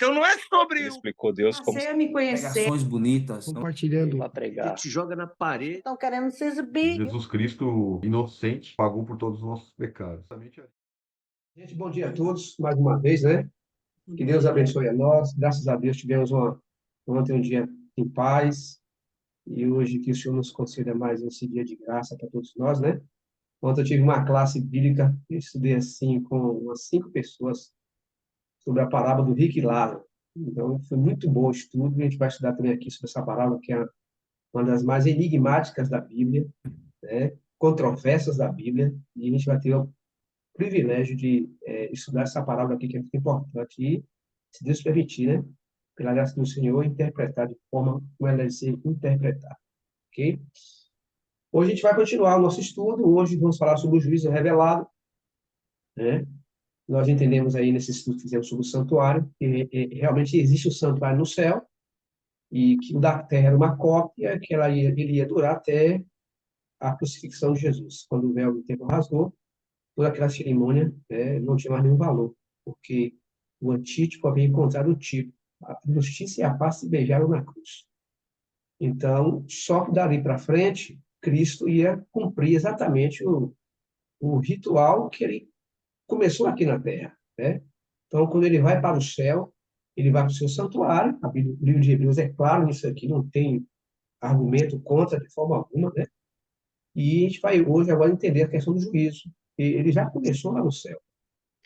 Então não é sobre Ele explicou Deus como Passei a me conhecer. Pregações bonitas. Compartilhando. para pregar. Te joga na parede. Estão querendo se exibir. Jesus Cristo, inocente, pagou por todos os nossos pecados. Gente, bom dia a todos, mais uma vez, né? Que Deus abençoe a nós. Graças a Deus tivemos ontem um dia em paz. E hoje que o Senhor nos conceda mais esse dia de graça para todos nós, né? Ontem eu tive uma classe bíblica, eu estudei assim com umas 5 pessoas sobre a parábola do rico e Lázaro. Então, foi muito bom o estudo. A gente vai estudar também aqui sobre essa parábola, que é uma das mais enigmáticas da Bíblia, né? Controversas da Bíblia. E a gente vai ter o privilégio de estudar essa parábola aqui, que é muito importante. E, se Deus permitir, né? Pela graça do Senhor, interpretar de forma como ela deve ser interpretada. Ok? Hoje a gente vai continuar o nosso estudo. Hoje vamos falar sobre o juízo revelado, né? Nós entendemos aí nesse estudo que fizemos sobre o santuário, que realmente existe o santuário no céu, e que o da terra era uma cópia, que ele ia durar até a crucifixão de Jesus. Quando o véu do templo rasgou, toda aquela cerimônia não tinha mais nenhum valor, porque o antítipo havia encontrado o tipo. A justiça e a paz se beijaram na cruz. Então, só que dali para frente, Cristo ia cumprir exatamente o ritual que ele começou aqui na Terra, né? Então, quando ele vai para o céu, ele vai para o seu santuário. O livro de Hebreus é claro nisso aqui, não tem argumento contra de forma alguma, né? E a gente vai hoje agora entender a questão do juízo. Ele já começou lá no céu,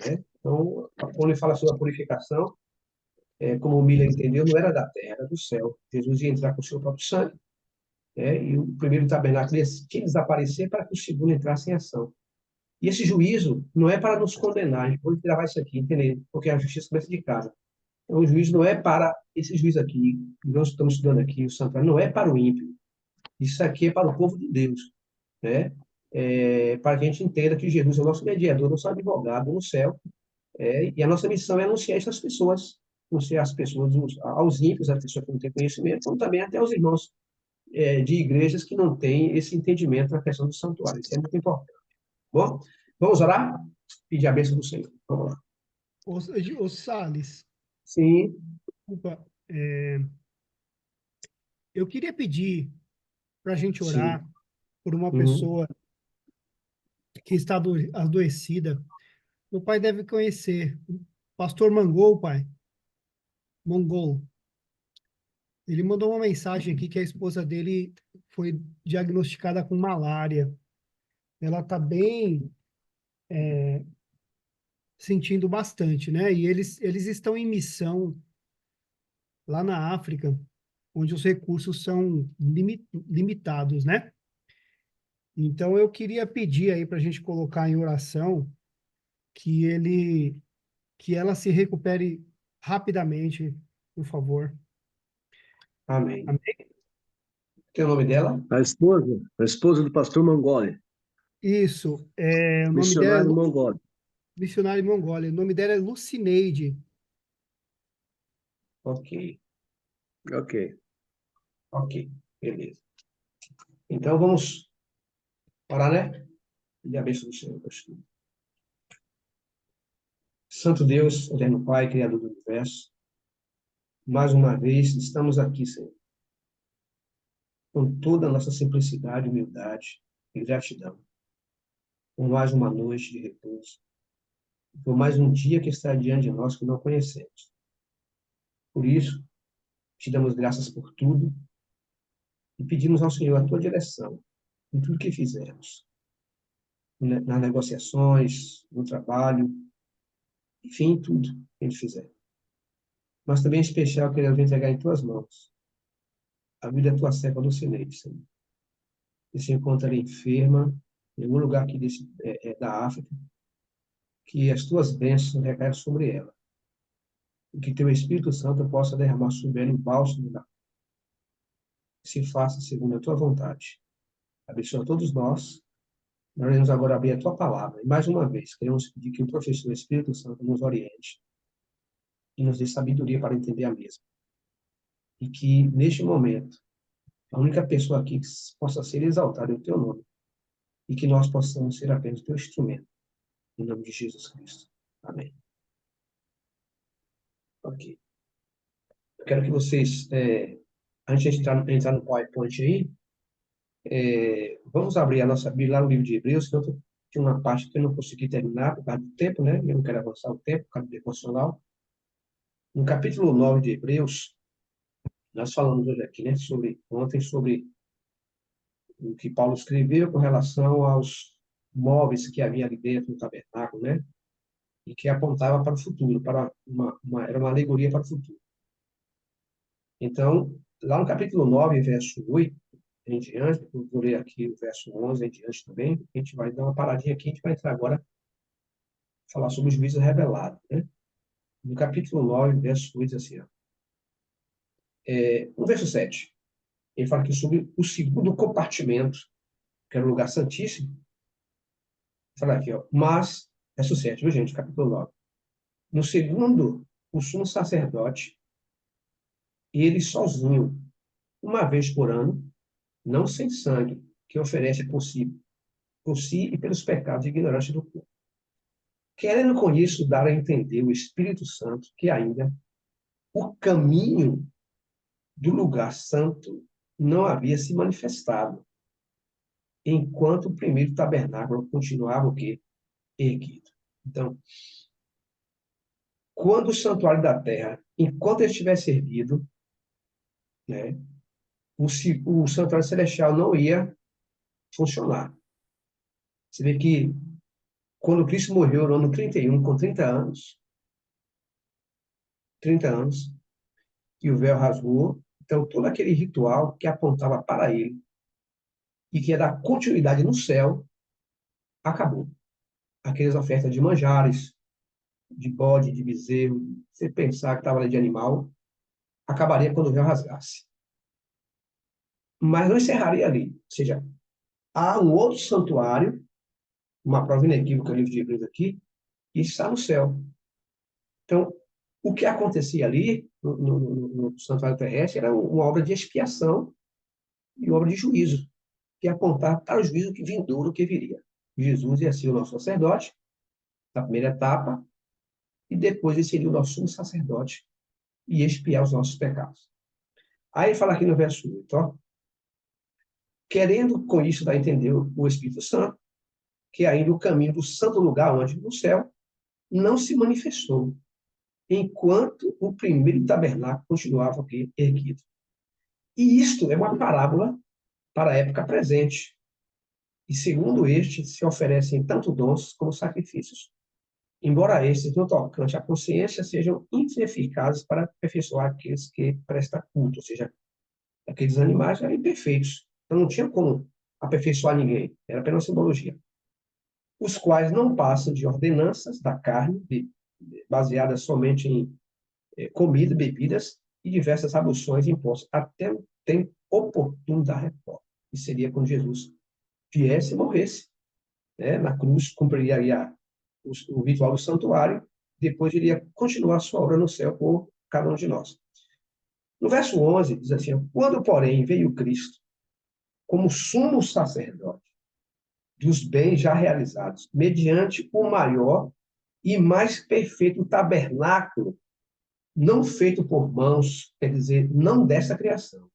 né? Então, quando ele fala sobre a purificação, como o Miller entendeu, não era da terra, era do céu. Jesus ia entrar com o seu próprio sangue, e o primeiro tabernáculo tinha que desaparecer para que o segundo entrasse em ação. E esse juízo não é para nos condenar, a gente pode gravar isso aqui, entender? Porque a justiça começa de casa. Então, o juízo não é para esse juízo aqui, que nós estamos estudando aqui, o santuário, não é para o ímpio. Isso aqui é para o povo de Deus, né? Para que a gente entenda que Jesus é o nosso mediador, nosso advogado no céu, e a nossa missão é anunciar essas pessoas, anunciar as pessoas, aos ímpios, as pessoas que não têm conhecimento, como também até aos irmãos de igrejas que não têm esse entendimento na questão do santuário. Isso é muito importante. Bom, vamos orar? Pedir a bênção do Senhor. Vamos lá. Ô Salles, Sim. desculpa, eu queria pedir para a gente Sim. orar por uma Uhum. pessoa que está adoecida. O pai deve conhecer, o pastor Mangol, pai. Mongol. Ele mandou uma mensagem aqui que a esposa dele foi diagnosticada com malária. Ela está bem, sentindo bastante, né? E eles estão em missão lá na África, onde os recursos são limitados, né? Então, eu queria pedir aí para a gente colocar em oração que ela se recupere rapidamente, por favor. Amém. Amém? Tem o nome dela? A esposa do pastor Mongoli. Isso. O nome dela Missionário Mongoli. missionário Mongólia. O nome dela é Lucineide. Ok. Ok. Ok. Beleza. Então, vamos orar, né? E a bênção do Senhor. Santo Deus, eterno Pai, Criador do Universo, mais uma vez estamos aqui, Senhor, com toda a nossa simplicidade, humildade e gratidão, por mais uma noite de repouso, por mais um dia que está diante de nós que não conhecemos. Por isso, te damos graças por tudo e pedimos ao Senhor a tua direção em tudo que fizemos, nas negociações, no trabalho, enfim, em tudo que a gente fizer. Mas também, em especial, queremos entregar em tuas mãos a vida da tua serva Lucineide, Senhor, que se encontra ali enferma, em algum lugar aqui da África, que as tuas bênçãos recaiam sobre ela, e que teu Espírito Santo possa derramar sobre ela em bálsamo da que se faça segundo a tua vontade. Abençoa todos nós. Nós iremos agora abrir a tua palavra. E mais uma vez, queremos pedir que o professor Espírito Santo nos oriente e nos dê sabedoria para entender a mesma. E que, neste momento, a única pessoa aqui que possa ser exaltada é o teu nome. E que nós possamos ser apenas teu instrumento. Em nome de Jesus Cristo. Amém. Ok. Eu quero que vocês, antes de entrar no PowerPoint aí, vamos abrir a nossa Bíblia lá no livro de Hebreus, que eu tinha uma parte que eu não consegui terminar por causa do tempo, né? Eu não quero avançar o tempo, por causa do devocional. No capítulo 9 de Hebreus, nós falamos hoje aqui, né, ontem sobre o que Paulo escreveu com relação aos móveis que havia ali dentro do tabernáculo, né? E que apontava para o futuro, era uma alegoria para o futuro. Então, lá no capítulo 9, verso 8 em diante, eu vou ler aqui o verso 11 em diante também, a gente vai dar uma paradinha aqui, a gente vai entrar agora falar sobre os juízos revelados, né? No capítulo 9, verso 8, assim, ó. No verso 7, ele fala aqui sobre o segundo compartimento, que era o lugar santíssimo. Fala aqui, ó. Mas, verso 7, viu, gente? Capítulo 9. No segundo, o sumo sacerdote, ele sozinho, uma vez por ano, não sem sangue, que oferece por si e pelos pecados e ignorância do povo. Querendo com isso dar a entender o Espírito Santo que ainda o caminho do lugar santo não havia se manifestado, enquanto o primeiro tabernáculo continuava o quê? Erguido. Então, quando o santuário da terra, enquanto ele estivesse erguido, né, o santuário celestial não ia funcionar. Você vê que quando Cristo morreu no ano 31, com 30 anos, e o véu rasgou, então todo aquele ritual que apontava para ele e que ia dar continuidade no céu, acabou. Aquelas ofertas de manjares, de bode, de bezerro, você pensar que estava ali de animal, acabaria quando o véu rasgasse. Mas não encerraria ali. Ou seja, há um outro santuário, uma prova inequívoca no livro de Hebreus aqui, e está no céu. Então, o que acontecia ali, no santuário terrestre, era uma obra de expiação e obra de juízo, que apontava para o juízo que vindouro que viria. Jesus ia ser o nosso sacerdote, na primeira etapa, e depois ele seria o nosso sumo sacerdote e expiar os nossos pecados. Aí ele fala aqui no verso 8, ó, querendo com isso dar a entender o Espírito Santo, que ainda o caminho do santo lugar, onde no céu, não se manifestou, enquanto o primeiro tabernáculo continuava aqui erguido. E isto é uma parábola para a época presente. E segundo este, se oferecem tanto dons como sacrifícios, embora estes, no tocante à consciência, sejam ineficazes para aperfeiçoar aqueles que prestam culto, ou seja, aqueles animais eram imperfeitos, então não tinha como aperfeiçoar ninguém, era apenas simbologia. Os quais não passam de ordenanças da carne, baseadas somente em comida, bebidas e diversas abluções impostas, até o tempo oportuno da reforma. E seria quando Jesus viesse e morresse, né, na cruz, cumpriria o ritual do santuário, depois iria continuar a sua obra no céu por cada um de nós. No verso 11, diz assim, quando, porém, veio Cristo como sumo sacerdote dos bens já realizados, mediante o maior e mais perfeito tabernáculo, não feito por mãos, quer dizer, não dessa criação,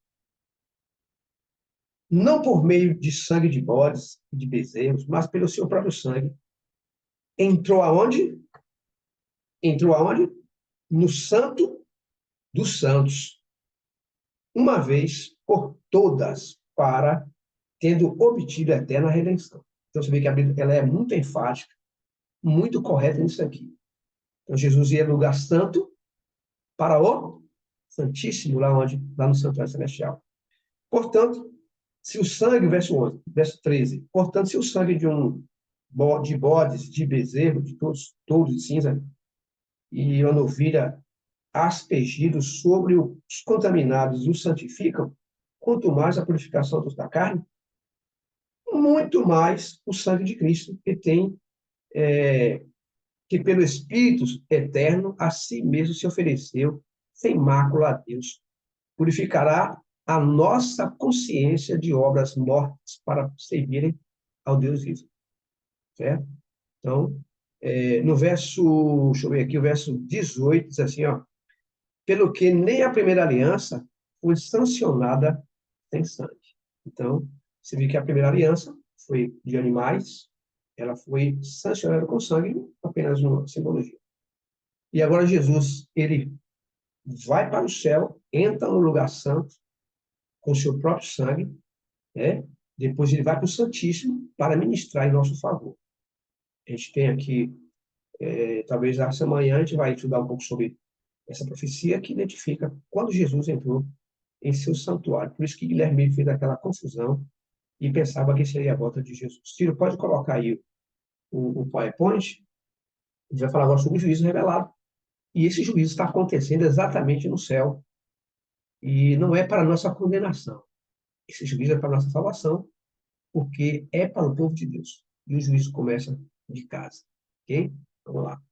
não por meio de sangue de bodes e de bezerros, mas pelo seu próprio sangue, entrou aonde? Entrou aonde? No Santo dos Santos, uma vez por todas, para tendo obtido a eterna redenção. Então, você vê que a Bíblia ela é muito enfática, muito correta nisso aqui. Então, Jesus ia no lugar santo para o Santíssimo, lá no Santuário Celestial. Portanto, se o sangue, verso 11, verso 13, portanto, se o sangue de bodes, de bezerro, de touros de cinza, e uma novilha aspergidos sobre os contaminados os santificam, quanto mais a purificação da carne, muito mais o sangue de Cristo, que pelo Espírito eterno a si mesmo se ofereceu sem mácula a Deus, purificará a nossa consciência de obras mortas para servirem ao Deus vivo. Certo? Então, no verso, deixa eu ver aqui, o verso 18, diz assim, ó, pelo que nem a primeira aliança foi sancionada sem sangue. Então, você vê que a primeira aliança foi de animais, ela foi sancionada com sangue, apenas uma simbologia. E agora Jesus, ele vai para o céu, entra no lugar santo, com seu próprio sangue, né? Depois ele vai para o Santíssimo para ministrar em nosso favor. A gente tem aqui, talvez essa manhã, a gente vai estudar um pouco sobre essa profecia que identifica quando Jesus entrou em seu santuário. Por isso que Guilherme fez aquela confusão e pensava que seria a volta de Jesus. Ciro, pode colocar aí o PowerPoint? A gente vai falar agora sobre o juízo revelado. E esse juízo está acontecendo exatamente no céu. E não é para a nossa condenação. Esse juízo é para a nossa salvação, porque é para o povo de Deus. E o juízo começa de casa. Ok? Vamos lá.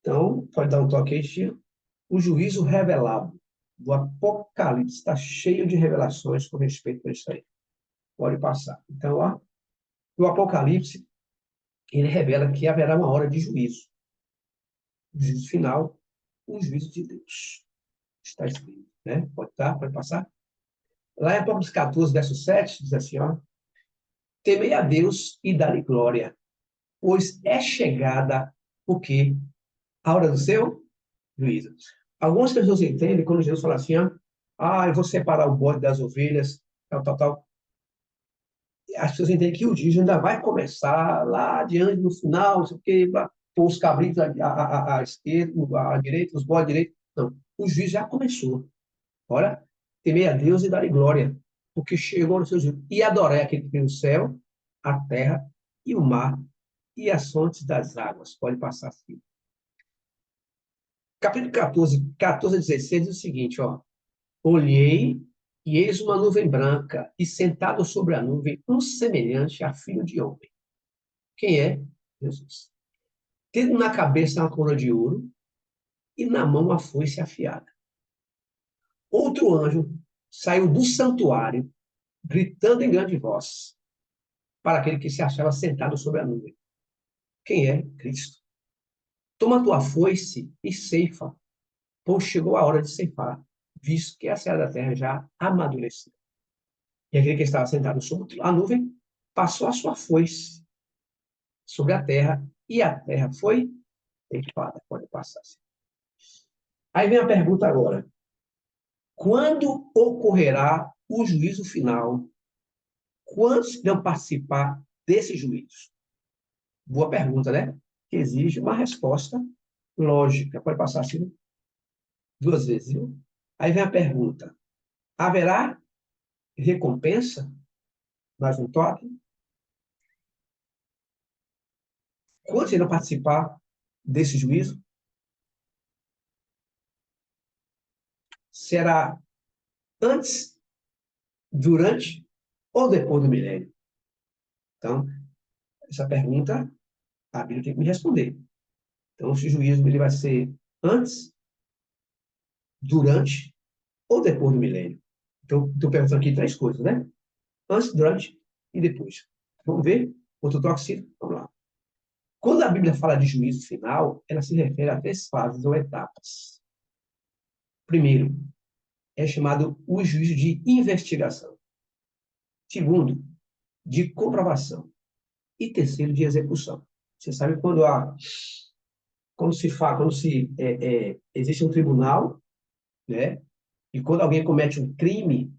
Então, pode dar um toque aí, Ciro. O juízo revelado do Apocalipse está cheio de revelações com respeito a isso aí. Pode passar. Então, ó, o Apocalipse, ele revela que haverá uma hora de juízo. O juízo final, o juízo de Deus. Está escrito, né? Pode passar. Lá em Apocalipse 14, verso 7, diz assim, ó: temei a Deus e dá-lhe glória, pois é chegada o quê? A hora do seu juízo. Algumas pessoas entendem quando Jesus fala assim, ó, eu vou separar o bode das ovelhas, tal. As pessoas entendem que o juízo ainda vai começar lá adiante, no final, não sei o quê, pôr os cabritos à esquerda, à direita, os bodes à direita. Não, o juízo já começou. Olha, temei a Deus e dar-lhe glória, porque chegou no seu juízo. E adorai aquele que tem o céu, a terra e o mar e as fontes das águas. Pode passar assim. Capítulo 14 a 16 diz o seguinte, ó: olhei, e eis uma nuvem branca, e sentado sobre a nuvem, um semelhante a filho de homem. Quem é? Jesus. Tendo na cabeça uma coroa de ouro, e na mão uma foice afiada. Outro anjo saiu do santuário, gritando em grande voz, para aquele que se achava sentado sobre a nuvem. Quem é? Cristo. Toma tua foice e ceifa, pois chegou a hora de ceifar, visto que a seara da terra já amadureceu. E aquele que estava sentado sobre a nuvem passou a sua foice sobre a terra, e a terra foi ceifada. Pode passar. Aí vem a pergunta agora: quando ocorrerá o juízo final? Quantos irão participar desse juízo? Boa pergunta, né? Que exige uma resposta lógica. Pode passar assim 2 vezes, viu? Aí vem a pergunta: haverá recompensa? Mais um toque. Quantos irão participar desse juízo? Será antes, durante ou depois do milênio? Então, essa pergunta a Bíblia tem que me responder. Então, esse juízo ele vai ser antes, durante ou depois do milênio? Então, estou perguntando aqui 3 coisas, né? Antes, durante e depois. Vamos ver? Outro toque, vamos lá. Quando a Bíblia fala de juízo final, ela se refere a 3 fases ou etapas. Primeiro, é chamado o juízo de investigação. Segundo, de comprovação. E terceiro, de execução. Você sabe existe um tribunal, né? E quando alguém comete um crime,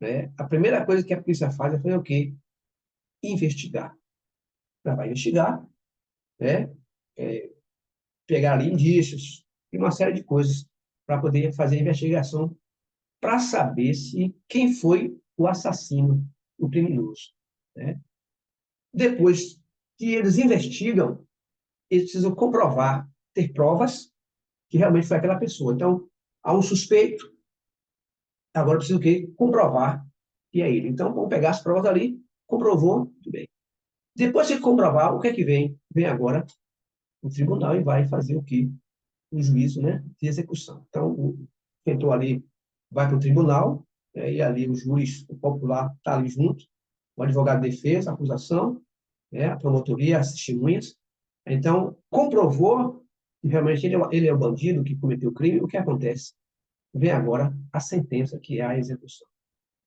né? A primeira coisa que a polícia faz é fazer o quê? Investigar. Ela vai investigar, né? Pegar ali indícios e uma série de coisas para poder fazer a investigação para saber se quem foi o assassino, o criminoso, né? Depois que eles investigam, eles precisam comprovar, ter provas que realmente foi aquela pessoa. Então, há um suspeito, agora precisa o quê? Comprovar que é ele. Então, vamos pegar as provas ali, comprovou, tudo bem. Depois de comprovar, o que é que vem? Vem agora o tribunal e vai fazer o quê? O juízo, né, de execução. Então, quem entrou ali vai para o tribunal, e ali o juiz, o popular, está ali junto, o advogado de defesa, a acusação, a promotoria, as testemunhas. Então, comprovou que realmente ele é o bandido que cometeu o crime, o que acontece? vem agora a sentença, que é a execução.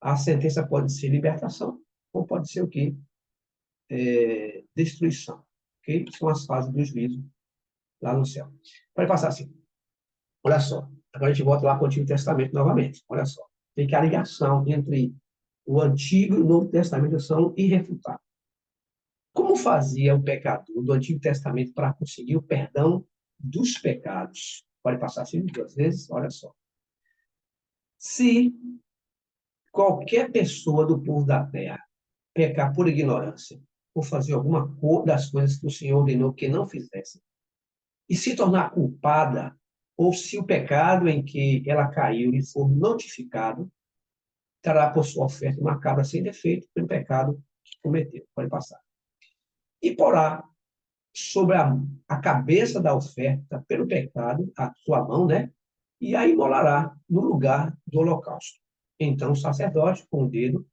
A sentença pode ser libertação, ou pode ser o quê? Destruição. Ok? São as fases do juízo lá no céu. Pode passar assim. Olha só. Agora a gente volta lá para o Antigo Testamento novamente. Olha só. Tem que a ligação entre o Antigo e o Novo Testamento são irrefutáveis. Como fazia o pecador do Antigo Testamento para conseguir o perdão dos pecados? Pode passar assim 2 vezes? Olha só. Se qualquer pessoa do povo da terra pecar por ignorância, ou fazer alguma das coisas que o Senhor ordenou que não fizesse, e se tornar culpada, ou se o pecado em que ela caiu lhe for notificado, terá por sua oferta uma cabra sem defeito pelo pecado que cometeu. Pode passar. E porá sobre a cabeça da oferta pelo pecado, a sua mão, né? E a imolará no lugar do holocausto. Então o sacerdote, com o dedo,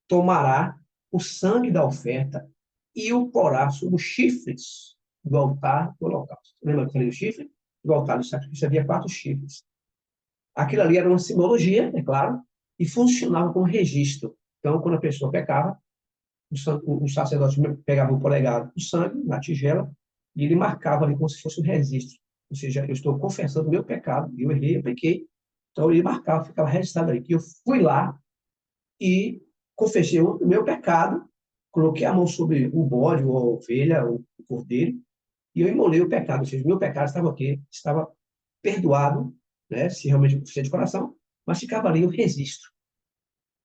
tomará o sangue da oferta e o porá sobre os chifres do altar do holocausto. Lembra que eu falei o chifre? Do altar do sacrifício havia 4 chifres. Aquilo ali era uma simbologia, é claro, e funcionava como registro. Então, quando a pessoa pecava, o sacerdote pegava o polegar do sangue na tigela e ele marcava ali como se fosse um registro. Ou seja, eu estou confessando o meu pecado, eu errei, eu pequei. Então, ele marcava, ficava registrado ali, que eu fui lá e confessei o meu pecado, coloquei a mão sobre o bode, ou a ovelha, ou o cordeiro, e eu imolei o pecado. Ou seja, o meu pecado estava aqui, estava perdoado, né, se realmente eu confessei de coração, mas ficava ali o registro.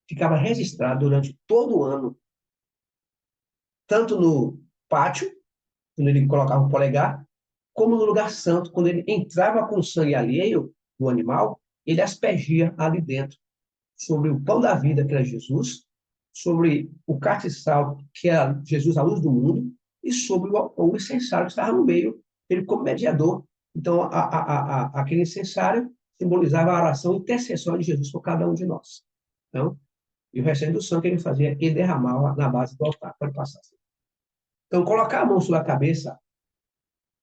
Ficava registrado durante todo o ano, tanto no pátio, quando ele colocava o polegar, como no lugar santo, quando ele entrava com sangue alheio do animal, ele aspergia ali dentro, sobre o pão da vida, que era Jesus, sobre o castiçal, que era Jesus, a luz do mundo, e sobre o incensário que estava no meio, ele como mediador. Então, aquele incensário simbolizava a oração intercessória de Jesus por cada um de nós. Então, e o restante do sangue que ele fazia, ele derramava na base do altar. Pode passar. Então, colocar a mão sobre a cabeça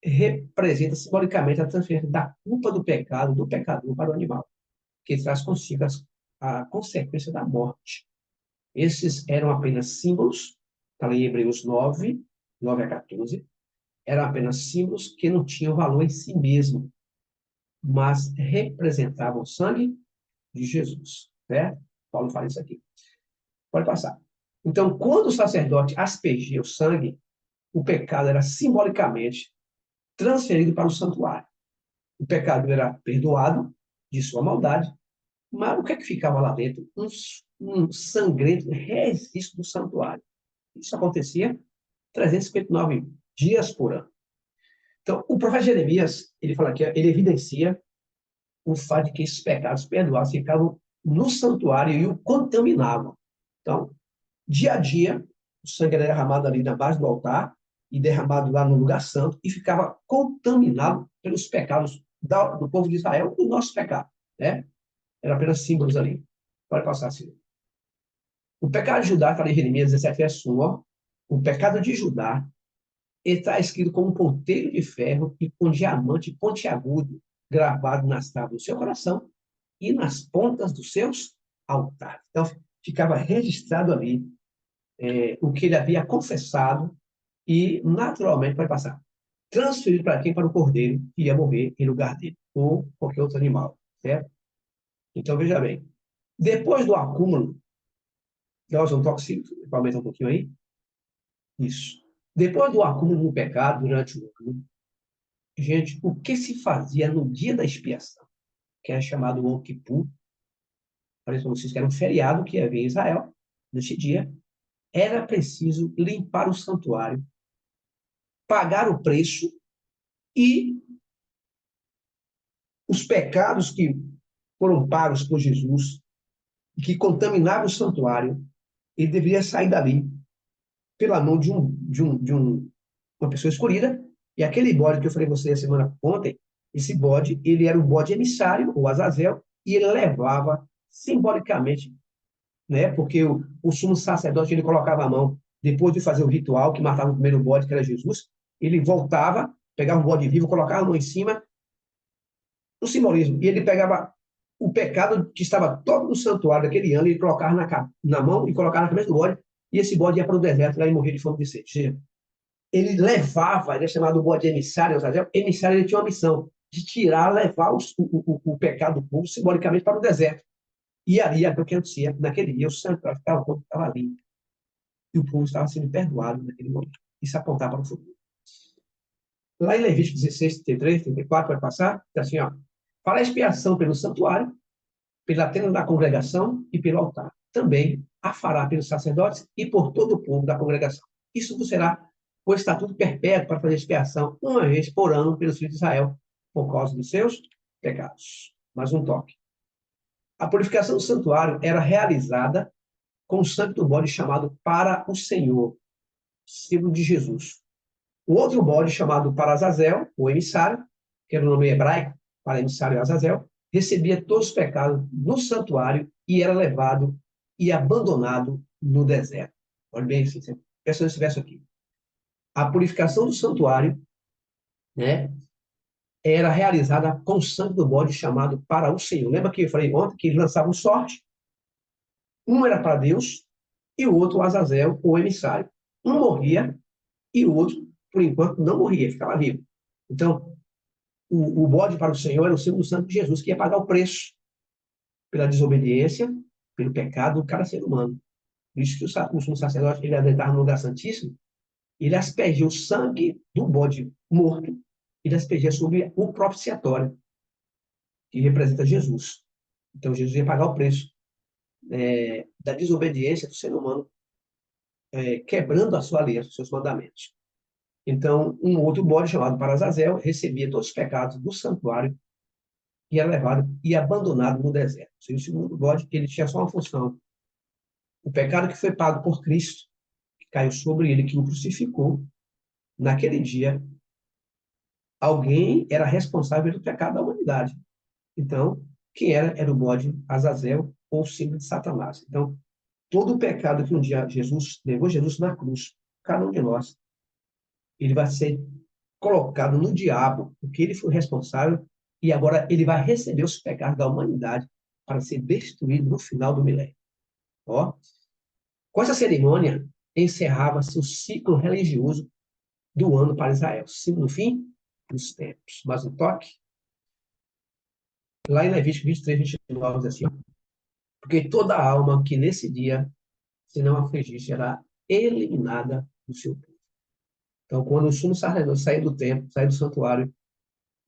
representa simbolicamente a transferência da culpa do pecado do pecador para o animal, que traz consigo a consequência da morte. Esses eram apenas símbolos, está lá em Hebreus 9, 9 a 14, eram apenas símbolos que não tinham valor em si mesmo, mas representavam o sangue de Jesus, certo? Paulo fala isso aqui. Pode passar. Então, quando o sacerdote aspergia o sangue, o pecado era simbolicamente transferido para o santuário. O pecado era perdoado de sua maldade, mas o que é que ficava lá dentro? Um sangrento registro do santuário. Isso acontecia 359 dias por ano. Então, o profeta Jeremias, ele fala aqui, ele evidencia o fato de que esses pecados perdoados ficavam no santuário e o contaminavam. Então, dia a dia, o sangue era derramado ali na base do altar e derramado lá no lugar santo e ficava contaminado pelos pecados do povo de Israel, o nosso pecado, né? Era apenas símbolos ali. Pode passar assim. O pecado de Judá, está em Jeremias 17, verso 1, ó. O pecado de Judá está escrito com um ponteiro de ferro e com diamante pontiagudo gravado nas tábuas do seu coração e nas pontas dos seus altares. Então, ficava registrado ali o que ele havia confessado e, naturalmente, vai passar. Transferido para quem? Para o cordeiro, que ia morrer em lugar dele, ou qualquer outro animal, certo? Então, veja bem. Depois do acúmulo, nós vamos aumentar um pouquinho aí. Isso. Depois do acúmulo do pecado durante o ano, gente, o que se fazia no dia da expiação, que é chamado Yom Kippur, parece para vocês que era um feriado que havia em Israel, neste dia, era preciso limpar o santuário, pagar o preço e os pecados que foram pagos por Jesus e que contaminavam o santuário, ele deveria sair dali pela mão de uma pessoa escolhida. E aquele bode que eu falei a você a semana ontem, esse bode, ele era o bode emissário, o Azazel, e ele levava simbolicamente, né? Porque o sumo sacerdote, ele colocava a mão, depois de fazer o ritual, que matava o primeiro bode, que era Jesus, ele voltava, pegava um bode vivo, colocava a mão em cima, o simbolismo, e ele pegava o pecado que estava todo no santuário daquele ano, ele colocava na mão e colocava na cabeça do bode, e esse bode ia para o deserto lá e morria de fome e de sede. Ou seja, ele levava, ele é chamado bode emissário, ou seja, emissário ele tinha uma missão de tirar, levar o pecado do povo simbolicamente para o deserto. E ali, o que acontecia, naquele dia, o santuário estava limpo. E o povo estava sendo perdoado naquele momento. Isso apontava para o futuro. Lá em Levítico 16, 33, 34, vai passar, está assim, ó, para a expiação pelo santuário, pela tenda da congregação e pelo altar. Também a fará pelos sacerdotes e por todo o povo da congregação. Isso vos será o estatuto perpétuo para fazer expiação uma vez por ano pelos filhos de Israel, por causa dos seus pecados. Mais um toque. A purificação do santuário era realizada com o sangue do bode chamado para o Senhor, símbolo de Jesus. O outro bode chamado para Azazel, o emissário, que era o nome hebraico para emissário Azazel, recebia todos os pecados no santuário e era levado e abandonado no deserto. Olha bem, presta esse verso aqui. A purificação do santuário, né, era realizada com o sangue do bode chamado para o Senhor. Lembra que eu falei ontem que eles lançavam sorte? Um era para Deus e o outro, o Azazel, o emissário. Um morria e o outro, por enquanto, não morria, ficava vivo. Então, o bode para o Senhor era o símbolo do sangue de Jesus, que ia pagar o preço pela desobediência, pelo pecado do cada ser humano. Por isso que o sumo sacerdote, ele adentrava no lugar santíssimo, ele aspergia o sangue do bode morto, ele aspergia sobre o propiciatório, que representa Jesus. Então, Jesus ia pagar o preço da desobediência do ser humano, quebrando a sua lei, os seus mandamentos. Então, um outro bode chamado para Azazel recebia todos os pecados do santuário e era levado e abandonado no deserto. O segundo bode, ele tinha só uma função. O pecado que foi pago por Cristo, que caiu sobre ele, que o crucificou, naquele dia, alguém era responsável pelo pecado da humanidade. Então, quem era? Era o bode Azazel, ou símbolo de Satanás. Então, todo o pecado que um dia levou Jesus na cruz, cada um de nós, ele vai ser colocado no diabo, porque ele foi responsável, e agora ele vai receber os pecados da humanidade para ser destruído no final do milênio. Ó. Com essa cerimônia, encerrava-se o ciclo religioso do ano para Israel, símbolo do fim dos tempos. Mais um toque. Lá em Levítico 23, 29, diz assim, ó, porque toda alma que nesse dia se não afligir será eliminada do seu povo. Então, quando o sumo sacerdote saiu do templo, saiu do santuário,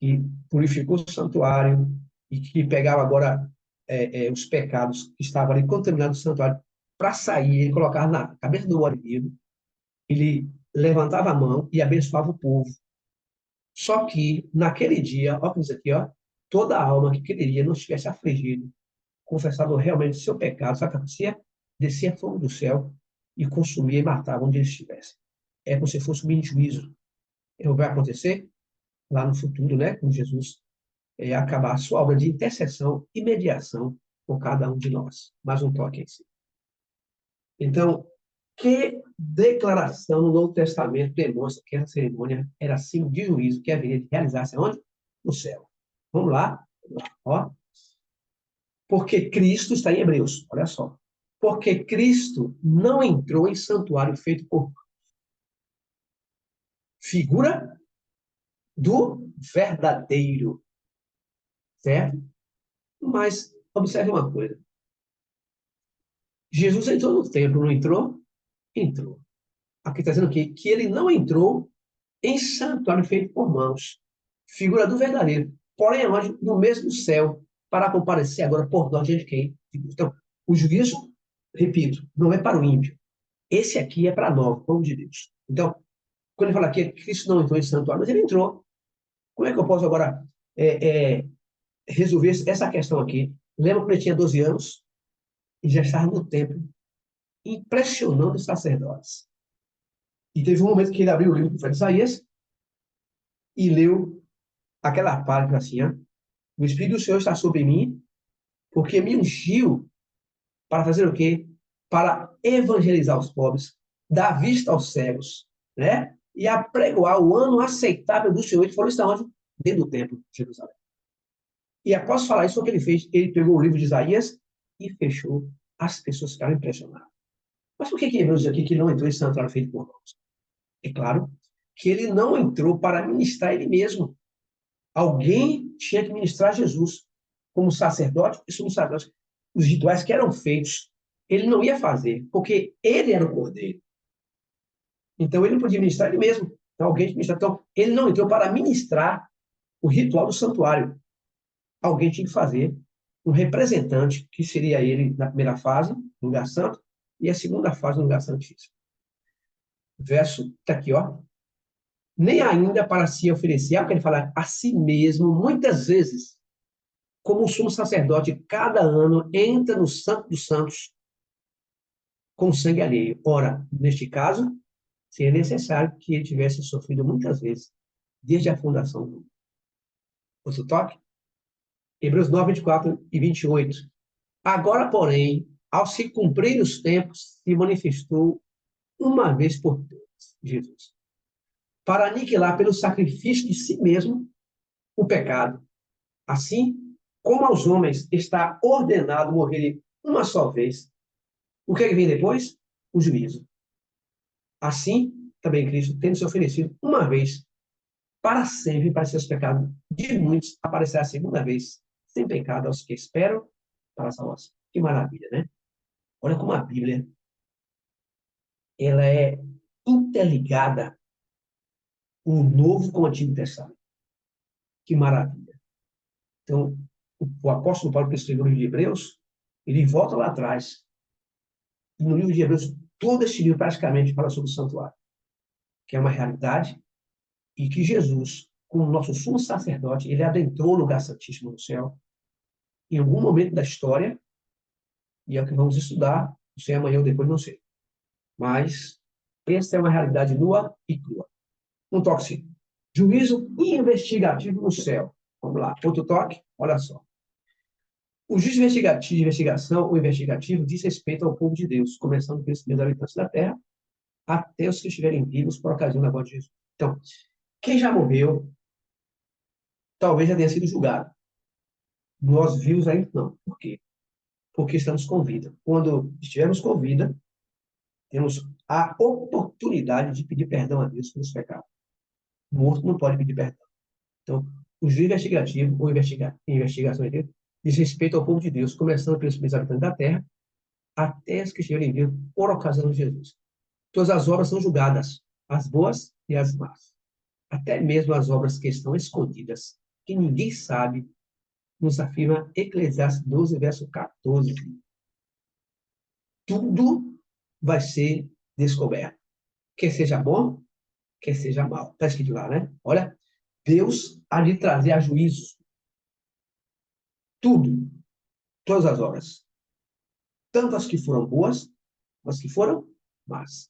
e purificou o santuário, e que pegava agora os pecados que estavam ali contaminados no santuário, para sair, ele colocava na cabeça do bode, ele levantava a mão e abençoava o povo. Só que, naquele dia, olha o que diz aqui, ó, toda alma que quereria não estivesse afligido, confessava realmente o seu pecado, sabe o que acontecia? Descia fogo do céu e consumia e matava onde eles estivessem. É como se fosse um juízo. O que vai acontecer lá no futuro, né, com Jesus, acabar a sua obra de intercessão e mediação com cada um de nós. Mais um toque em si. Então, que declaração no Novo Testamento demonstra que essa cerimônia era símbolo de juízo que haveria de realizar-se onde? No céu. Vamos lá. Ó. Porque Cristo está em Hebreus, olha só. Porque Cristo não entrou em santuário feito por figura do verdadeiro, certo? Mas observe uma coisa. Jesus entrou no templo, não entrou? Entrou. Aqui está dizendo o quê? Que ele não entrou em santuário feito por mãos, figura do verdadeiro, porém anjo no mesmo céu, para comparecer agora por ordem de quem? Então, o juízo, repito, não é para o ímpio. Esse aqui é para nós, povo de Deus. Então, quando ele fala aqui que Cristo não entrou em santuário, mas ele entrou. Como é que eu posso agora resolver essa questão aqui? Lembra quando ele tinha 12 anos e já estava no templo, impressionando os sacerdotes. E teve um momento que ele abriu o livro do profeta Isaías e leu aquela parte assim, ó, o Espírito do Senhor está sobre mim, porque me ungiu para fazer o quê? Para evangelizar os pobres, dar vista aos cegos, né? E apregoar o ano aceitável do Senhor. Ele falou isso aonde? Dentro do templo de Jerusalém. E após falar isso, o que ele fez? Ele pegou o livro de Isaías e fechou. As pessoas ficaram impressionadas. Mas por que Hebreus diz aqui que não entrou em santuário feito por mãos? É claro que ele não entrou para ministrar ele mesmo. Alguém tinha que ministrar Jesus. Como sacerdote e sumo sacerdote. Os rituais que eram feitos, ele não ia fazer, porque ele era o cordeiro. Então, ele não podia ministrar ele mesmo. Então, alguém tinha que ministrar. Então, ele não entrou para ministrar o ritual do santuário. Alguém tinha que fazer um representante, que seria ele na primeira fase, no lugar santo, e a segunda fase, no lugar santíssimo. Verso, está aqui, ó. Nem ainda para se oferecer, é o que ele fala, a si mesmo, muitas vezes, como o sumo sacerdote, cada ano entra no Santo dos Santos com sangue alheio. Ora, neste caso, seria necessário que ele tivesse sofrido muitas vezes, desde a fundação do mundo. Outro toque? Hebreus 9, 24 e 28. Agora, porém, ao se cumprir os tempos, se manifestou uma vez por todas, Jesus, para aniquilar pelo sacrifício de si mesmo o pecado. Assim, como aos homens está ordenado morrerem uma só vez, o que vem depois? O juízo. Assim, também Cristo, tendo se oferecido uma vez, para sempre, para seus pecados de muitos, aparecerá a segunda vez, sem pecado aos que esperam para a salvação. Que maravilha, né? Olha como a Bíblia, ela é interligada, o Novo com o Antigo Testamento. Que maravilha. Então, o apóstolo Paulo, que escreveu no livro de Hebreus, ele volta lá atrás. E no livro de Hebreus, todo esse livro praticamente fala sobre o santuário, que é uma realidade, e que Jesus, como nosso sumo sacerdote, ele adentrou o lugar santíssimo no céu, em algum momento da história, e é o que vamos estudar, não sei amanhã ou depois, não sei. Mas essa é uma realidade nua e crua. Um toque sim. Juízo investigativo no céu. Vamos lá. Outro toque, olha só. O juízo investigativo, investigação ou investigativo diz respeito ao povo de Deus, começando pelos primeiros habitantes da terra, até os que estiverem vivos por ocasião da morte de Jesus. Então, quem já morreu, talvez já tenha sido julgado. Nós vivos ainda não. Por quê? Porque estamos com vida. Quando estivermos com vida, temos a oportunidade de pedir perdão a Deus pelos pecados. Morto não pode pedir perdão. Então, o juízo investigativo ou investigação de Deus diz respeito ao povo de Deus, começando pelos primeiros habitantes da terra, até os que estiverem vivos por ocasião de Jesus. Todas as obras são julgadas, as boas e as más. Até mesmo as obras que estão escondidas, que ninguém sabe, nos afirma Eclesiastes 12, verso 14. Tudo vai ser descoberto. Quer seja bom, quer seja mal. Está escrito lá, né? Olha, Deus há de trazer a juízo tudo, todas as obras. Tanto as que foram boas, as que foram más.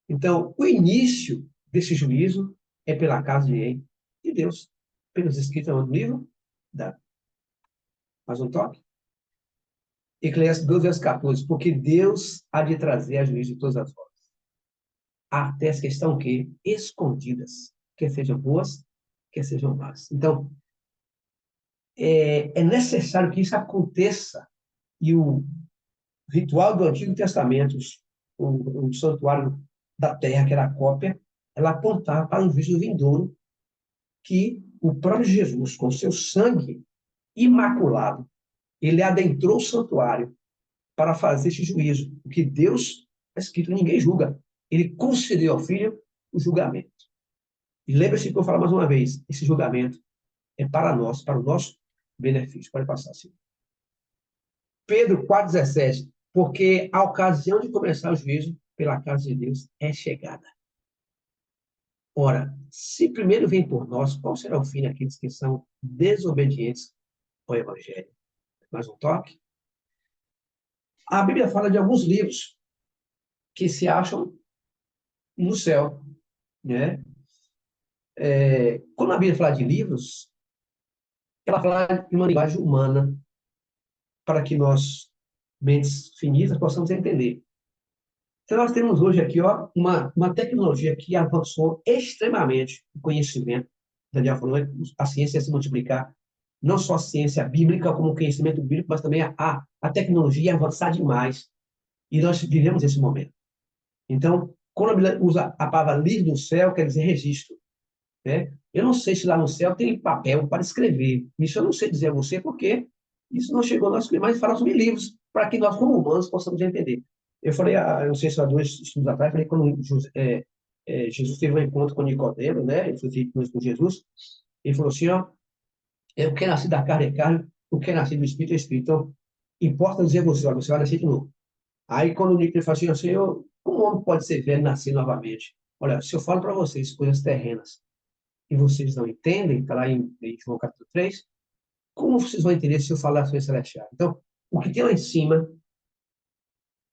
Então, o início desse juízo é pela casa de Deus, pelos escritos no livro da. Mais um toque? Eclesiastes 12, verso 14. Porque Deus há de trazer a juízo de todas as obras. Até as que estão o quê? Escondidas. Quer sejam boas, quer sejam más. Então, é necessário que isso aconteça. E o ritual do Antigo Testamento, o santuário da terra, que era a cópia, ela apontava para um juízo vindouro que o próprio Jesus, com seu sangue imaculado, ele adentrou o santuário para fazer esse juízo. Porque Deus, é escrito, ninguém julga. Ele concedeu ao Filho o julgamento. E lembre-se que eu falo mais uma vez, esse julgamento é para nós, para o nosso benefício. Pode passar assim. Pedro 4,17. Porque a ocasião de começar o juízo pela casa de Deus é chegada. Ora, se primeiro vem por nós, qual será o fim daqueles que são desobedientes ao Evangelho? Mais um toque. A Bíblia fala de alguns livros que se acham no céu, né? Quando a Bíblia fala de livros, ela fala em uma linguagem humana, para que nós, mentes finitas, possamos entender. Então, nós temos hoje aqui uma tecnologia que avançou extremamente o conhecimento. Daniel falou, a ciência ia se multiplicar não só a ciência bíblica, como o conhecimento bíblico, mas também a tecnologia avançar demais. E nós vivemos esse momento. Então, quando a Bíblia usa a palavra livro do céu, quer dizer registro. Né? Eu não sei se lá no céu tem papel para escrever. Isso eu não sei dizer a você, porque isso não chegou a nós, mas fala sobre livros, para que nós, como humanos, possamos entender. Eu falei, eu não sei se há 2 estudos atrás, falei quando Jesus teve um encontro com Nicodemo, né? Ele foi feito com Jesus, ele falou assim, ó, o que é nascido da carne é carne, o que é nascido do Espírito é Espírito. Então, importa dizer a você, olha, você vai nascer de novo. Aí, quando o Nicodemo fala assim, Senhor, como um homem pode ser velho e nascer novamente? Olha, se eu falo para vocês coisas terrenas, e vocês não entendem, está lá em João capítulo 3, como vocês vão entender se eu falar das coisas celestiais? Então, o que tem lá em cima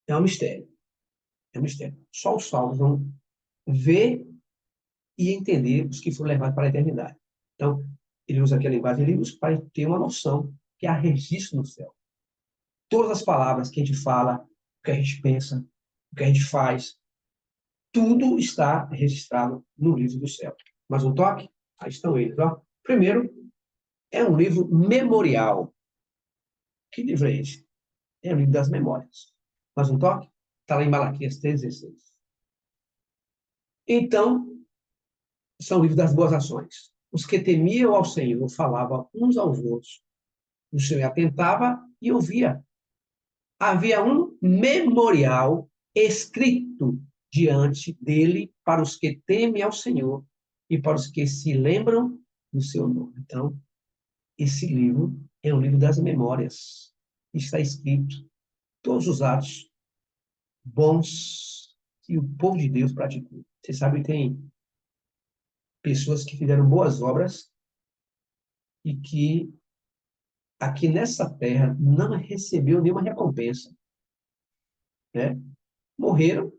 é um mistério. É um mistério. Só os salvos vão ver e entender os que foram levados para a eternidade. Então, ele usa aqui a linguagem de livros para ter uma noção que há registro no céu. Todas as palavras que a gente fala, o que a gente pensa, o que a gente faz, tudo está registrado no livro do céu. Mais um toque? Aí estão eles. Ó. Primeiro, é um livro memorial. Que livro é esse? É o livro das memórias. Mais um toque? Está lá em Malaquias 3,16. Então, são o livro das boas ações. Os que temiam ao Senhor falavam uns aos outros. O Senhor atentava e ouvia. Havia um memorial escrito diante dele para os que temem ao Senhor e para os que se lembram do seu nome. Então, esse livro é um livro das memórias. Está escrito todos os atos bons que o povo de Deus praticou. Você sabe que tem pessoas que fizeram boas obras e que aqui nessa terra não recebeu nenhuma recompensa. Né? Morreram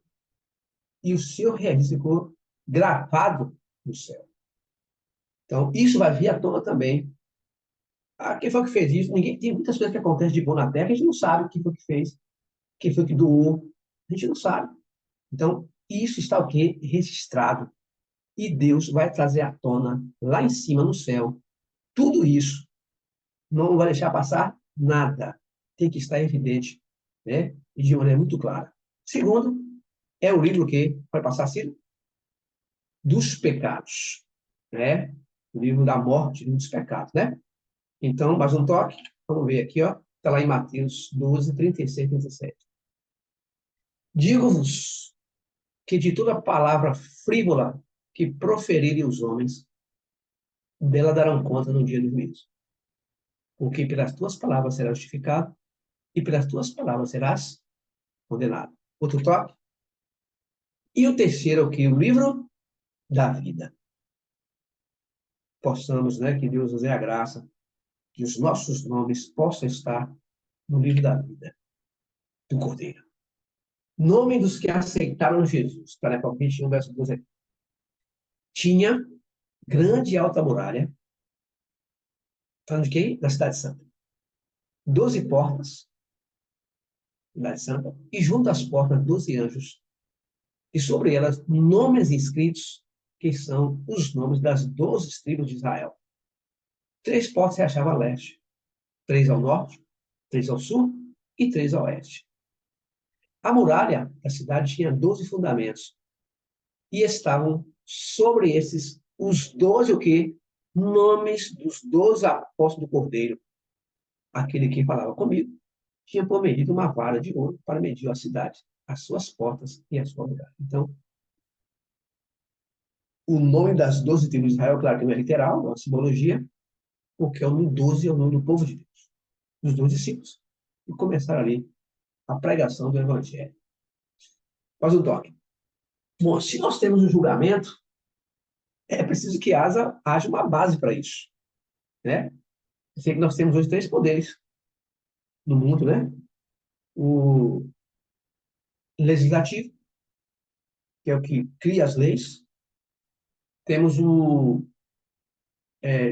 e o seu registro ficou gravado no céu. Então, isso vai vir à tona também. Quem foi que fez isso? Ninguém tem muitas coisas que acontecem de bom na terra, a gente não sabe quem foi que fez, quem foi que doou, a gente não sabe. Então, isso está o quê? Registrado. E Deus vai trazer à tona, lá em cima no céu, tudo isso. Não vai deixar passar nada. Tem que estar evidente, né? E de maneira muito clara. Segundo, é o livro que vai passar assim, dos pecados, né? O livro da morte, o livro dos pecados, né? Então, mais um toque. Vamos ver aqui, ó. Está lá em Mateus 12, 36 e 37. Digo-vos que de toda palavra frívola que proferirem os homens, dela darão conta no dia do juízo. Porque pelas tuas palavras serás justificado e pelas tuas palavras serás condenado. Outro toque. E o terceiro é o que? O livro da vida. Possamos, né, que Deus nos dê a graça, que os nossos nomes possam estar no livro da vida do Cordeiro. Nome dos que aceitaram Jesus. Está na Apocalipse 21, verso 12. Tinha grande e alta muralha. Falando de quem? Da Cidade Santa. 12 portas. Cidade Santa. E junto às portas, 12 anjos. E sobre elas, nomes inscritos, que são os nomes das 12 tribos de Israel. 3 portas se achavam a leste. 3 ao norte, 3 ao sul e 3 ao oeste. A muralha da cidade tinha 12 fundamentos. E estavam sobre esses os 12 o quê? Nomes dos 12 apóstolos do Cordeiro. Aquele que falava comigo tinha por medida uma vara de ouro para medir a cidade, as suas portas e a sua muralha. Então, o nome das 12 tribos de Israel, claro que não é literal, é uma simbologia, porque é o número 12 é o nome do povo de Deus, dos 12 discípulos. E começaram ali a pregação do Evangelho. Faz um toque. Bom, se nós temos um julgamento, é preciso que haja uma base para isso. Né? Eu sei que nós temos hoje 3 poderes no mundo, né? O legislativo, que é o que cria as leis. Temos o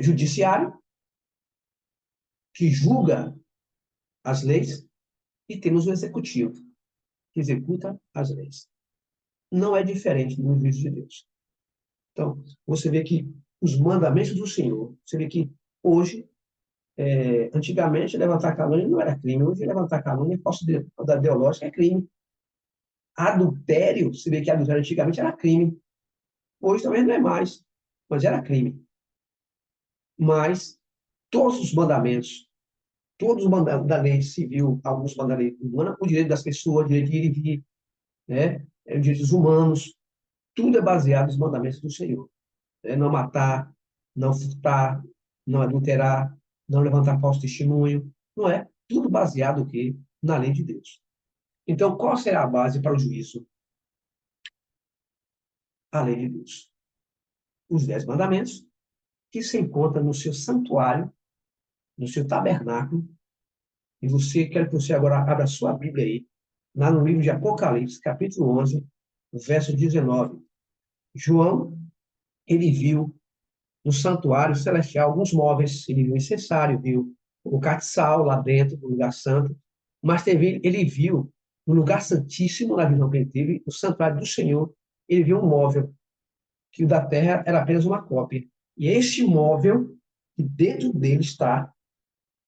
judiciário, que julga as leis. E temos o executivo, que executa as leis. Não é diferente do juízo de Deus. Então, você vê que os mandamentos do Senhor, você vê que hoje Antigamente, levantar calúnia não era crime. Hoje, levantar calúnia, da ideológica, é crime. Adultério, se vê que adultério antigamente era crime. Hoje também não é mais, mas era crime. Mas todos os mandamentos, todos os mandamentos da lei civil, alguns mandamentos da lei humana, o direito das pessoas, o direito de ir e vir, né? Os direitos humanos, tudo é baseado nos mandamentos do Senhor. Não matar, não furtar, não adulterar, não levantar falso testemunho, não é? Tudo baseado o quê? Na lei de Deus. Então, qual será a base para o juízo? A lei de Deus. Os 10 mandamentos, que se encontram no seu santuário, no seu tabernáculo, e quero que você agora abra a sua Bíblia aí, lá no livro de Apocalipse, capítulo 11, verso 19. João, ele viu no santuário celestial alguns móveis, ele viu o incensário, viu o castiçal lá dentro do lugar santo, mas ele viu no lugar santíssimo, na visão que ele teve, o santuário do Senhor, ele viu um móvel, que o da terra era apenas uma cópia. E este móvel, que dentro dele está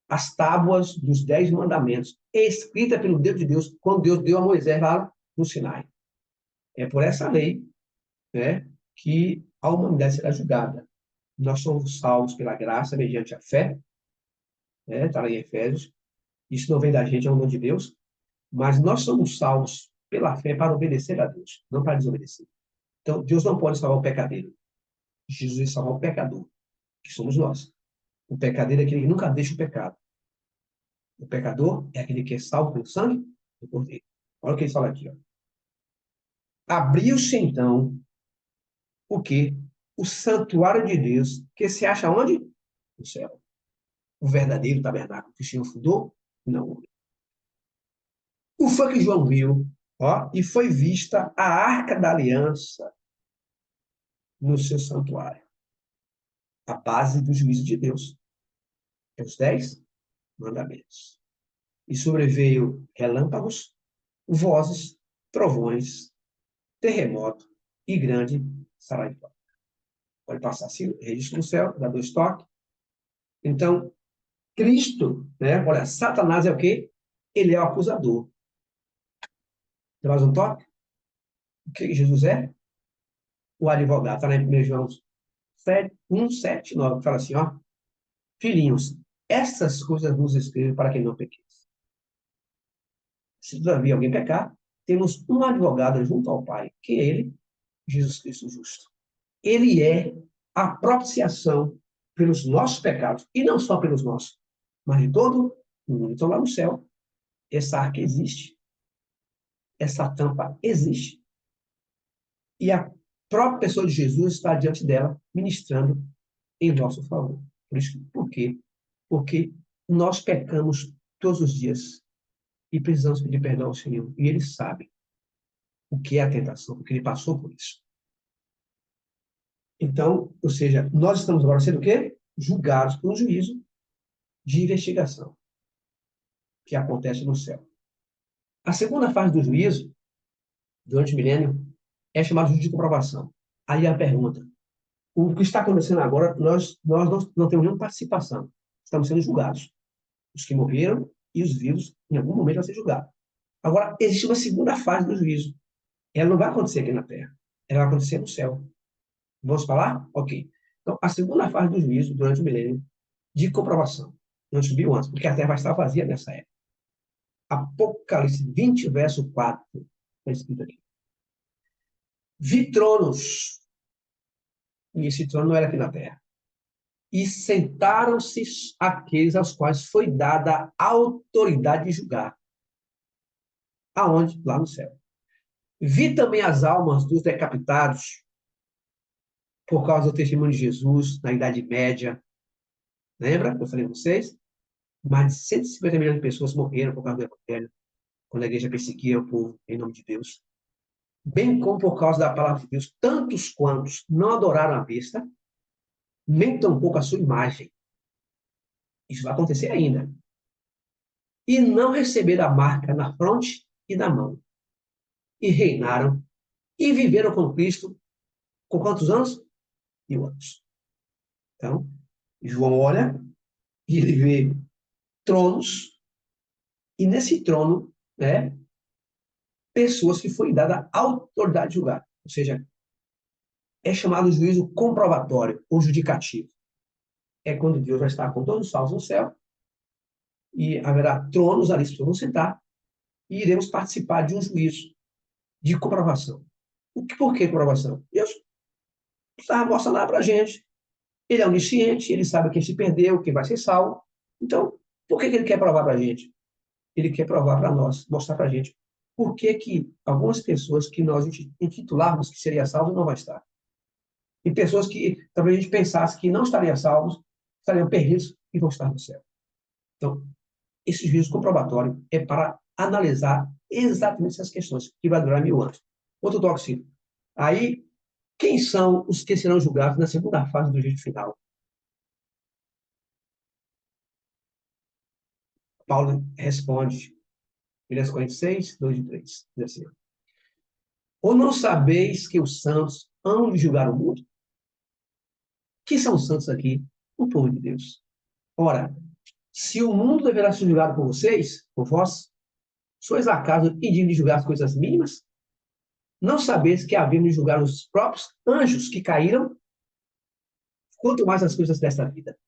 as tábuas dos 10 mandamentos, escrita pelo dedo de Deus, quando Deus deu a Moisés lá no Sinai. É por essa lei, né, que a humanidade será julgada. Nós somos salvos pela graça, mediante a fé, né, está lá em Efésios. Isso não vem da gente, é um dom de Deus, mas nós somos salvos pela fé para obedecer a Deus, não para desobedecer. Então, Deus não pode salvar o pecadeiro. Jesus vai salvar o pecador, que somos nós. O pecadeiro é aquele que nunca deixa o pecado. O pecador é aquele que é salvo pelo sangue do Cordeiro. Olha o que ele fala aqui. Ó. Abriu-se, então, o quê? O santuário de Deus, que se acha onde? No céu. O verdadeiro tabernáculo que o Senhor fundou? Não. O foi que João viu, ó, e foi vista a Arca da Aliança no seu santuário. A base do juízo de Deus. É os 10 mandamentos. E sobreveio relâmpagos, vozes, trovões, terremoto e grande saraivá. Pode passar assim, registro no céu, dá 2 toques. Então, Cristo, né? Olha, Satanás é o quê? Ele é o acusador. Dá mais um toque? O que Jesus é? O advogado. Está lá em 1 João 1, 7, 9. Fala assim, ó. Filhinhos, essas coisas nos escrevo para que não pequeis. Se todavia alguém pecar, temos um advogado junto ao Pai, que é ele, Jesus Cristo justo. Ele é a propiciação pelos nossos pecados, e não só pelos nossos, mas de todo o mundo. Então, lá no céu, essa arca existe, essa tampa existe, e a própria pessoa de Jesus está diante dela, ministrando em nosso favor. Por quê? Porque nós pecamos todos os dias e precisamos pedir perdão ao Senhor. E Ele sabe o que é a tentação, porque Ele passou por isso. Então, ou seja, nós estamos agora sendo o quê? Julgados por um juízo de investigação que acontece no céu. A segunda fase do juízo, durante o milênio, é chamado de juízo de comprovação. Aí a pergunta, o que está acontecendo agora, nós não temos nenhuma participação. Estamos sendo julgados. Os que morreram e os vivos, em algum momento, vão ser julgados. Agora, existe uma segunda fase do juízo. Ela não vai acontecer aqui na Terra. Ela vai acontecer no céu. Vamos falar? Ok. Então, a segunda fase do juízo, durante o milênio, de comprovação. Não subiu antes, porque a Terra vai estar vazia nessa época. Apocalipse 20, verso 4. Está escrito aqui. Vi tronos. E esse trono não era aqui na Terra. E sentaram-se aqueles aos quais foi dada a autoridade de julgar. Aonde? Lá no céu. Vi também as almas dos decapitados por causa do testemunho de Jesus na Idade Média. Lembra? Eu falei com vocês? Mais de 150 milhões de pessoas morreram por causa do Evangelho, quando a igreja perseguia o povo em nome de Deus. Bem como por causa da palavra de Deus, tantos quantos não adoraram a besta, nem tampouco a sua imagem. Isso vai acontecer ainda. E não receberam a marca na fronte e na mão. E reinaram e viveram com Cristo com quantos anos? 1000 anos. Então, João olha e ele vê tronos, e nesse trono, né, pessoas que foi dada a autoridade de julgar. Ou seja, é chamado juízo comprobatório ou judicativo. É quando Deus vai estar com todos os salvos no céu, e haverá tronos ali, que vão sentar, e iremos participar de um juízo de comprovação. Por que comprovação? Deus está mostrando lá para a gente. Ele é onisciente, ele sabe quem se perdeu, quem vai ser salvo. Então, por que ele quer provar para a gente? Ele quer provar para nós, mostrar para a gente por que algumas pessoas que nós intitulávamos que seria salvo não vai estar. E pessoas que talvez a gente pensasse que não estariam salvos, estariam perdidos e vão estar no céu. Então, esse juízo comprobatório é para analisar exatamente essas questões, que vai durar 1000 anos. Outro toque. Aí, quem são os que serão julgados na segunda fase do juízo final? Paulo responde, 1 Coríntios 6, 2 e 3. Diz assim: ou não sabeis que os santos hão de julgar o mundo? Quem são os santos aqui? O povo de Deus. Ora, se o mundo deverá ser julgado por vocês, por vós, sois acaso indignos de julgar as coisas mínimas? Não sabeis que havemos de julgar os próprios anjos que caíram? Quanto mais as coisas desta vida.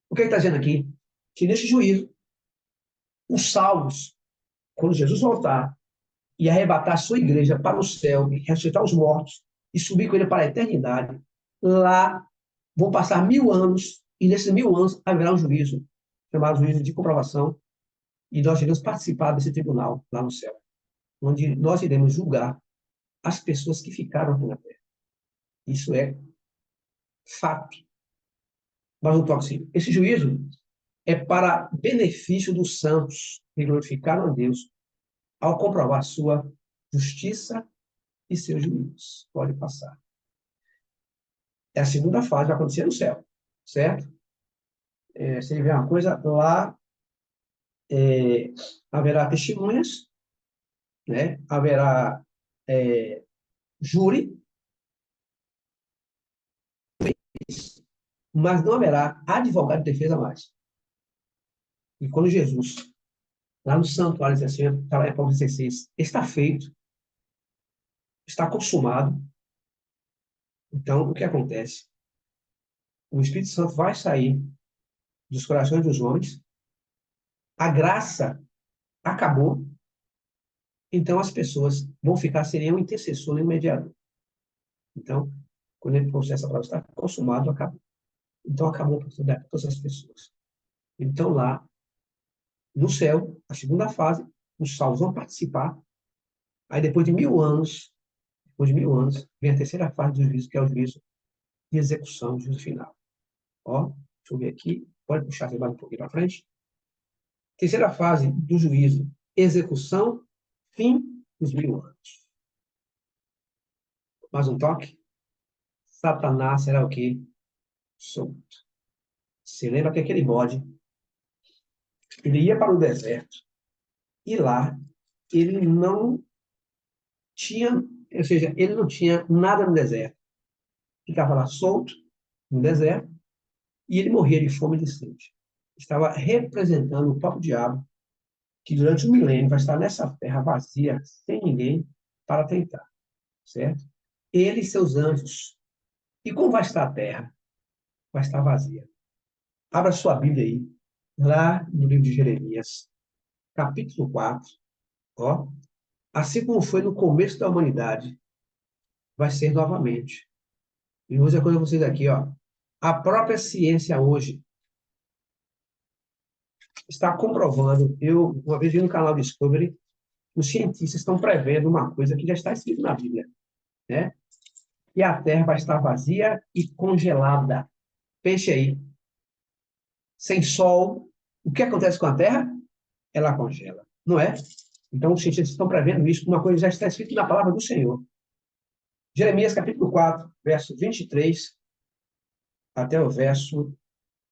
O que ele está dizendo aqui? Que neste juízo, os salvos, quando Jesus voltar e arrebatar a sua igreja para o céu, e ressuscitar os mortos, e subir com ele para a eternidade, lá vão passar 1000 anos, e nesses 1000 anos haverá um juízo, chamado juízo de comprovação, e nós iremos participar desse tribunal lá no céu, onde nós iremos julgar as pessoas que ficaram aqui na terra. Isso é fato. Mas não toque assim. Esse juízo é para benefício dos santos que glorificaram a Deus ao comprovar sua justiça e seus juízos. Pode passar. É a segunda fase, vai acontecer no céu, certo? Você vê uma coisa, lá haverá testemunhas, né? Haverá júri, mas não haverá advogado de defesa mais. E quando Jesus, lá no santuário, diz assim, está lá em Apocalipse 16, está feito, está consumado. Então, o que acontece? O Espírito Santo vai sair dos corações dos homens, a graça acabou, então as pessoas vão ficar sem nenhum intercessor, nem mediador. Então, quando ele processo para estar consumado, acabou. Então, acabou para todas as pessoas. Então, lá, no céu, a segunda fase, os salvos vão participar. Aí, depois de 1000 anos, vem a terceira fase do juízo, que é o juízo de execução, o juízo final. Ó, deixa eu ver aqui. Pode puxar mais um pouquinho para frente. Terceira fase do juízo, execução, fim dos 1000 anos. Mais um toque. Satanás será o quê? Solto. Você lembra que aquele bode, ele ia para o deserto, e lá ele não tinha, ou seja, ele não tinha nada no deserto. Ficava lá solto, no deserto, e ele morria de fome e de sede. Estava representando o próprio diabo, que durante um milênio vai estar nessa terra vazia, sem ninguém, para tentar, certo? Ele e seus anjos. E como vai estar a terra? Vai estar vazia. Abra sua Bíblia aí, lá no livro de Jeremias, capítulo 4, ó. Assim como foi no começo da humanidade, vai ser novamente. E vou dizer uma coisa para vocês aqui, ó. A própria ciência hoje está comprovando. Eu, uma vez vi no canal Discovery, os cientistas estão prevendo uma coisa que já está escrito na Bíblia, né? Que a Terra vai estar vazia e congelada. Pense aí. Sem sol, o que acontece com a Terra? Ela congela, não é? Então, os cientistas estão prevendo isso, uma coisa já está escrita na palavra do Senhor. Jeremias, capítulo 4, verso 23 até o verso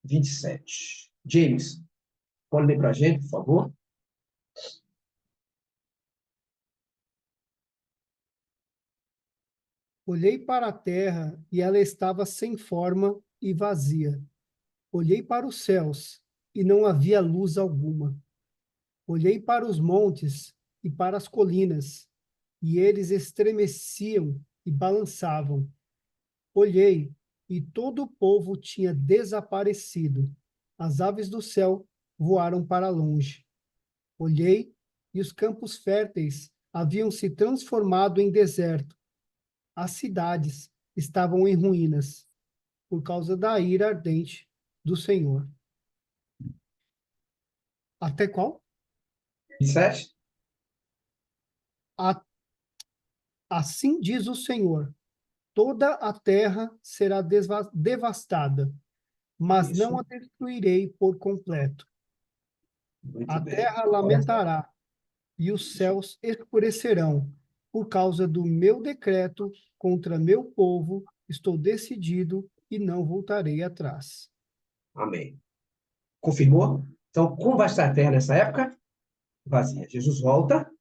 27. James, pode ler para a gente, por favor? Olhei para a terra e ela estava sem forma e vazia. Olhei para os céus e não havia luz alguma. Olhei para os montes e para as colinas, e eles estremeciam e balançavam. Olhei, e todo o povo tinha desaparecido. As aves do céu voaram para longe. Olhei, e os campos férteis haviam se transformado em deserto. As cidades estavam em ruínas, por causa da ira ardente do Senhor. Até qual? 27? A- Assim diz o Senhor: toda a terra será devastada, mas não Isso. a destruirei por completo. Muito A bem. terra Olha, lamentará e os céus escurecerão por causa do meu decreto contra meu povo. Estou decidido e não voltarei atrás. amém. Confirmou? Então, como vai estar a terra nessa época? Vazia. Jesus volta,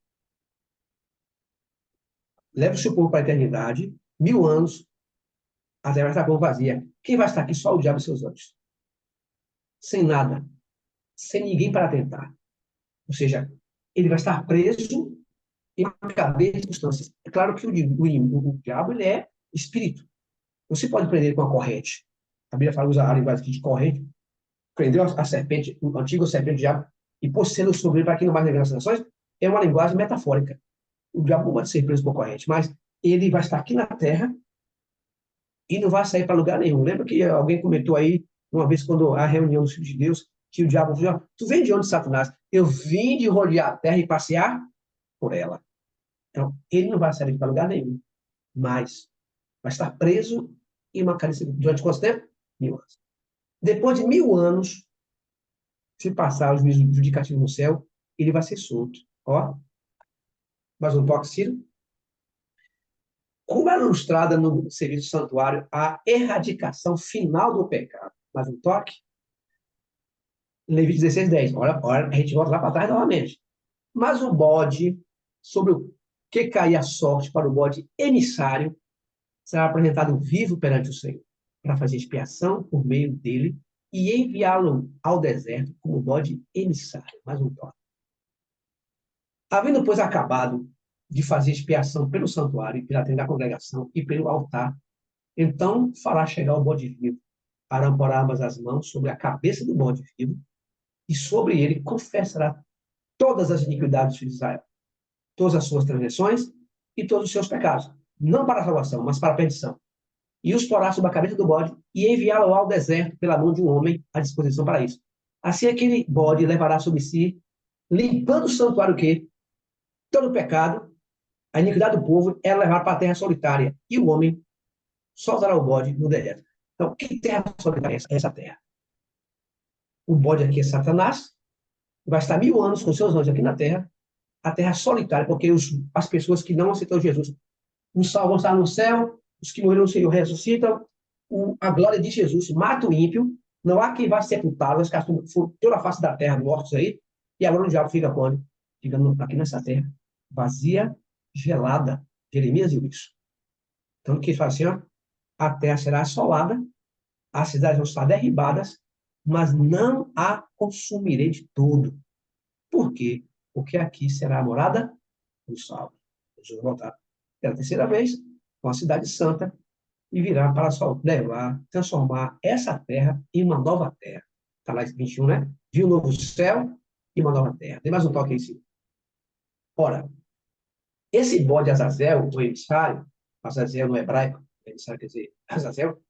leva o seu povo para a eternidade, 1000 anos, a terra vai estar como vazia. Quem vai estar aqui? Só o diabo e seus anjos. Sem nada. Sem ninguém para tentar. Ou seja, ele vai estar preso em uma cadeia de circunstâncias. É claro que o diabo ele é espírito. Você pode prender com a corrente. A Bíblia fala, usa a linguagem aqui de corrente. Prendeu a serpente, o antigo serpente do diabo, e pôs selo sobre ele para que não mais revelar as nações. É uma linguagem metafórica. O diabo não pode ser preso por corrente, mas ele vai estar aqui na terra e não vai sair para lugar nenhum. Lembra que alguém comentou aí, uma vez, quando a reunião dos filhos de Deus, que o diabo falou: tu vem de onde, Satanás? Eu vim de rodear a terra e passear por ela. Então, ele não vai sair para lugar nenhum, mas vai estar preso em uma cadeia durante quanto tempo? 1000 anos. Depois de 1000 anos, se passar os juízos judicativos no céu, ele vai ser solto. Ó, mais um toque, Ciro. Como é ilustrada no serviço do santuário a erradicação final do pecado? Mais um toque. Levítico 16:10. Olha, a gente volta lá para trás novamente. Mas o bode, sobre o que cair a sorte para o bode emissário, será apresentado vivo perante o Senhor, para fazer expiação por meio dele e enviá-lo ao deserto como bode emissário. Mais um toque. Havendo, pois, acabado de fazer expiação pelo santuário, pela tenda da congregação e pelo altar, então fará chegar o bode vivo. Arão porá ambas as mãos sobre a cabeça do bode vivo e sobre ele confessará todas as iniquidades dos filhos de Israel, todas as suas transgressões e todos os seus pecados, não para a salvação, mas para a perdição. E os porá sobre a cabeça do bode e enviá-lo ao deserto pela mão de um homem à disposição para isso. Assim aquele bode levará sobre si, limpando o santuário o quê? Todo o pecado, a iniquidade do povo, ela levará para a terra solitária. E o homem só usará o bode no deserto. Então, que terra solitária é essa terra? O bode aqui é Satanás, vai estar 1000 anos com seus anjos aqui na terra, a terra solitária, porque as pessoas que não aceitam Jesus, os salvos vão estar no céu, os que morreram no Senhor ressuscitam, a glória de Jesus mata o ímpio, não há quem vá sepultá-lo, os caras foram toda a face da terra mortos aí, e agora o diabo fica quando? Fica aqui nessa terra, vazia, gelada. Jeremias viu isso. Então, o que ele fala assim, ó, a terra será assolada, as cidades vão estar derribadas, mas não a consumirei de todo. Por quê? Porque aqui será a morada do salvo. Jesus vai voltar pela terceira vez com a cidade santa e virá para levar, transformar essa terra em uma nova terra. Está lá em 21, né? Viu um novo céu e uma nova terra. Tem mais um toque aí em cima. Ora, esse bode Azazel, o emissário, Azazel no hebraico, emissário quer dizer Azazel,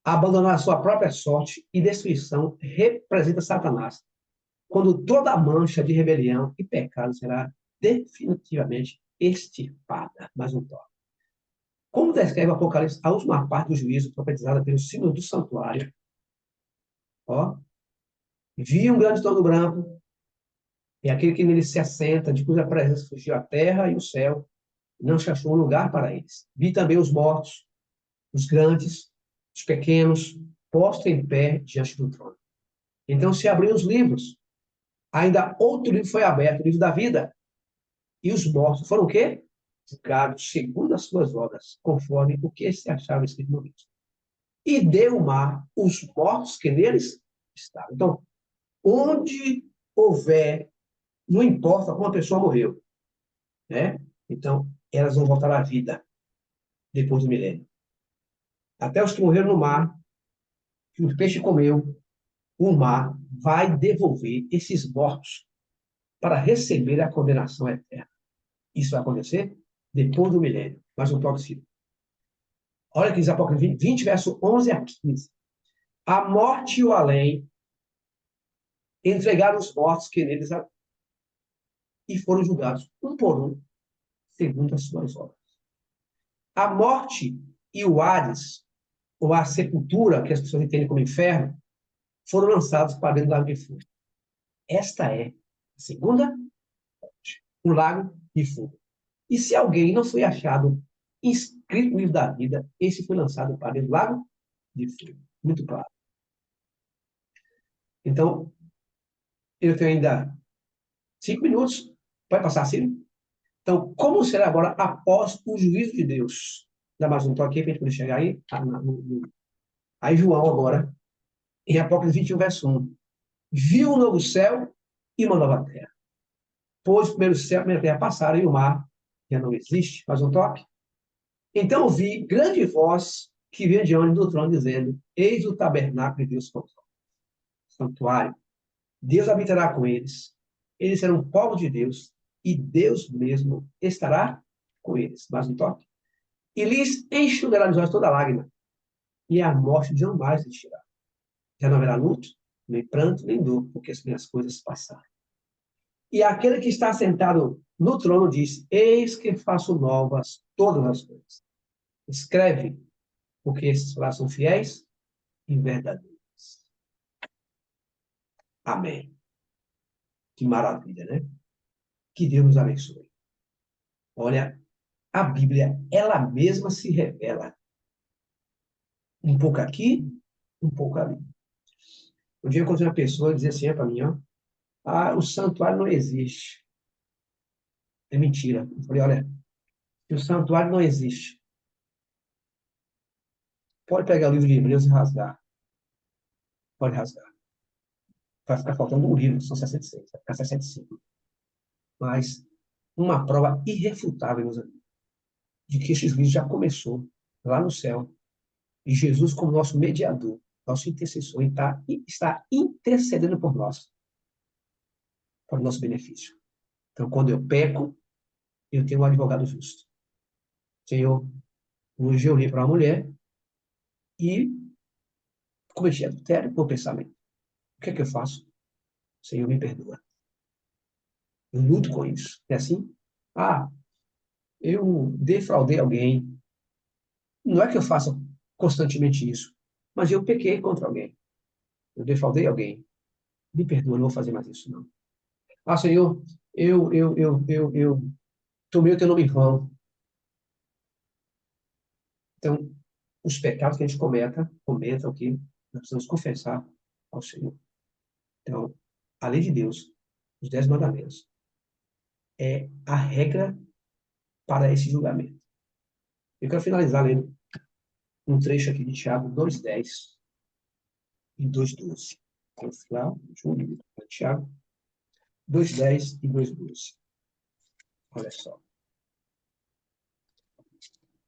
abandonar a sua própria sorte e destruição representa Satanás, quando toda a mancha de rebelião e pecado será definitivamente extirpada. Mais um toque. Como descreve o Apocalipse, a última parte do juízo, profetizada pelo símbolo do santuário, ó, vi um grande trono branco, e aquele que nele se assenta, de cuja presença fugiu a terra e o céu, não se achou um lugar para eles. Vi também os mortos, os grandes, os pequenos, postos em pé diante do trono. Então se abriram os livros. Ainda outro livro foi aberto, o livro da vida. E os mortos foram o quê? Julgados segundo as suas obras, conforme o que se achava escrito no livro. E deu o mar os mortos que neles estavam. Então, onde houver, não importa como a pessoa morreu, né? Então, elas vão voltar à vida depois do milênio. Até os que morreram no mar, que o peixe comeu, o mar vai devolver esses mortos para receber a condenação eterna. Isso vai acontecer depois do milênio. Mas um toque civil. Olha que diz Apocalipse 20, verso 11 a 15. A morte e o além entregaram os mortos que neles haviam e foram julgados, um por um, segundo as suas obras. A morte e o Hades, ou a sepultura, que as pessoas entendem como inferno, foram lançados para dentro do lago de fogo. Esta é a segunda morte, o lago de fogo. E se alguém não foi achado inscrito no livro da vida, esse foi lançado para dentro do lago de fogo. Muito claro. Então, eu tenho ainda 5 minutos. Pode passar, Ciro? Então, como será agora após o juízo de Deus? Dá mais um toque aqui para a gente poder chegar aí. Aí João agora, em Apocalipse 21, verso 1. Viu um novo céu e uma nova terra. Pois o primeiro céu e a primeira terra passaram e o mar já não existe. Mais um toque. Então ouvi grande voz que vinha diante do trono, dizendo: Eis o tabernáculo de Deus com os homens. Santuário. Deus habitará com eles. Eles serão povo de Deus e Deus mesmo estará com eles. Mais um toque. E lhes enxugará dos olhos toda lágrima, e a morte jamais existirá. Já não haverá luto, nem pranto, nem dor, porque as minhas coisas passaram. E aquele que está sentado no trono diz: Eis que faço novas todas as coisas. Escreve, porque esses palavras são fiéis e verdadeiras. Amém. Que maravilha, né? Que Deus nos abençoe. Olha, a Bíblia, ela mesma se revela. Um pouco aqui, um pouco ali. Um dia eu encontrei uma pessoa e dizia assim para mim, ó: Ah, o santuário não existe. É mentira. Eu falei: olha, se o santuário não existe, pode pegar o livro de Hebreus e rasgar. Pode rasgar. Vai ficar faltando um livro, são 66, vai ficar 65. Mas uma prova irrefutável, meus amigos, de que esse juízo já começou lá no céu. E Jesus, como nosso mediador, nosso intercessor, está intercedendo por nós, para o nosso benefício. Então, quando eu peco, eu tenho um advogado justo. Senhor, hoje eu olhei para uma mulher e cometi adultério por pensamento. O que é que eu faço? Senhor, me perdoa. Eu luto com isso. É assim? Ah, eu defraudei alguém. Não é que eu faça constantemente isso, mas eu pequei contra alguém. Eu defraudei alguém. Me perdoa, não vou fazer mais isso, não. Ah, Senhor, eu tomei o teu nome em vão. Então, os pecados que a gente cometa o que nós precisamos confessar ao Senhor. Então, a lei de Deus, os 10 mandamentos, é a regra para esse julgamento. Eu quero finalizar lendo um trecho aqui de Tiago 2:10 e 2:12. Vamos lá, Tiago 2:10 e 2:12. Olha só.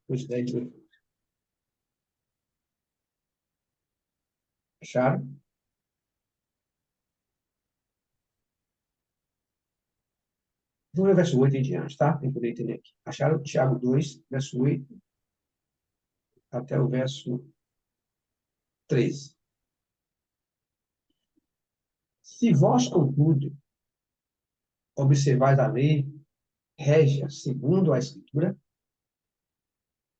2:10 e 2:12. Acharam? Vamos ver o verso 8 em diante, tá? Tem que poder entender aqui. Acharam? Tiago 2, verso 8, até o verso 13. Se vós, contudo, observais a lei, régia segundo a Escritura,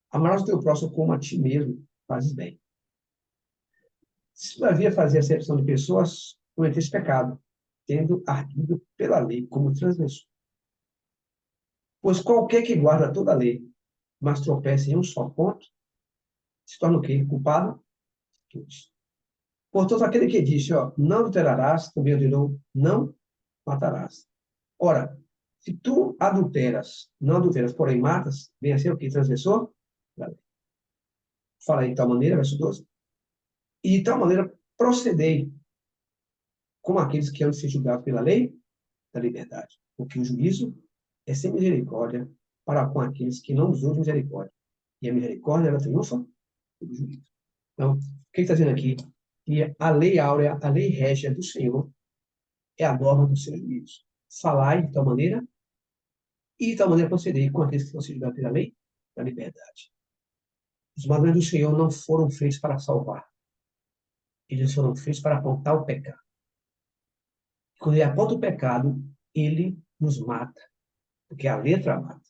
amarás o teu próximo como a ti mesmo, fazes bem. Se todavia fazer acepção de pessoas, cometeis pecado, tendo ardido pela lei como transgressor. Pois qualquer que guarda toda a lei, mas tropeça em um só ponto, se torna o quê? Culpado? Todos. Portanto, aquele que disse, ó, não adulterarás, também ordenou, não matarás. Ora, se tu adulteras, não adulteras, porém matas, vem a ser o que? Transgressor? Fala aí de tal maneira, verso 12. E de tal maneira procedei. como aqueles que hão de ser julgados pela lei da liberdade. Porque o juízo é sem misericórdia para com aqueles que não usam de misericórdia. E a misericórdia, ela triunfa sobre o juízo. Então, o que ele está dizendo aqui? Que a lei áurea, a lei régia do Senhor, é a norma do seu juízo. Falai de tal maneira, e de tal maneira procedei com aqueles que vão ser julgados pela lei da liberdade. Os mandamentos do Senhor não foram feitos para salvar. Eles foram feitos para apontar o pecado. Quando ele aponta o pecado, ele nos mata. Porque a letra mata.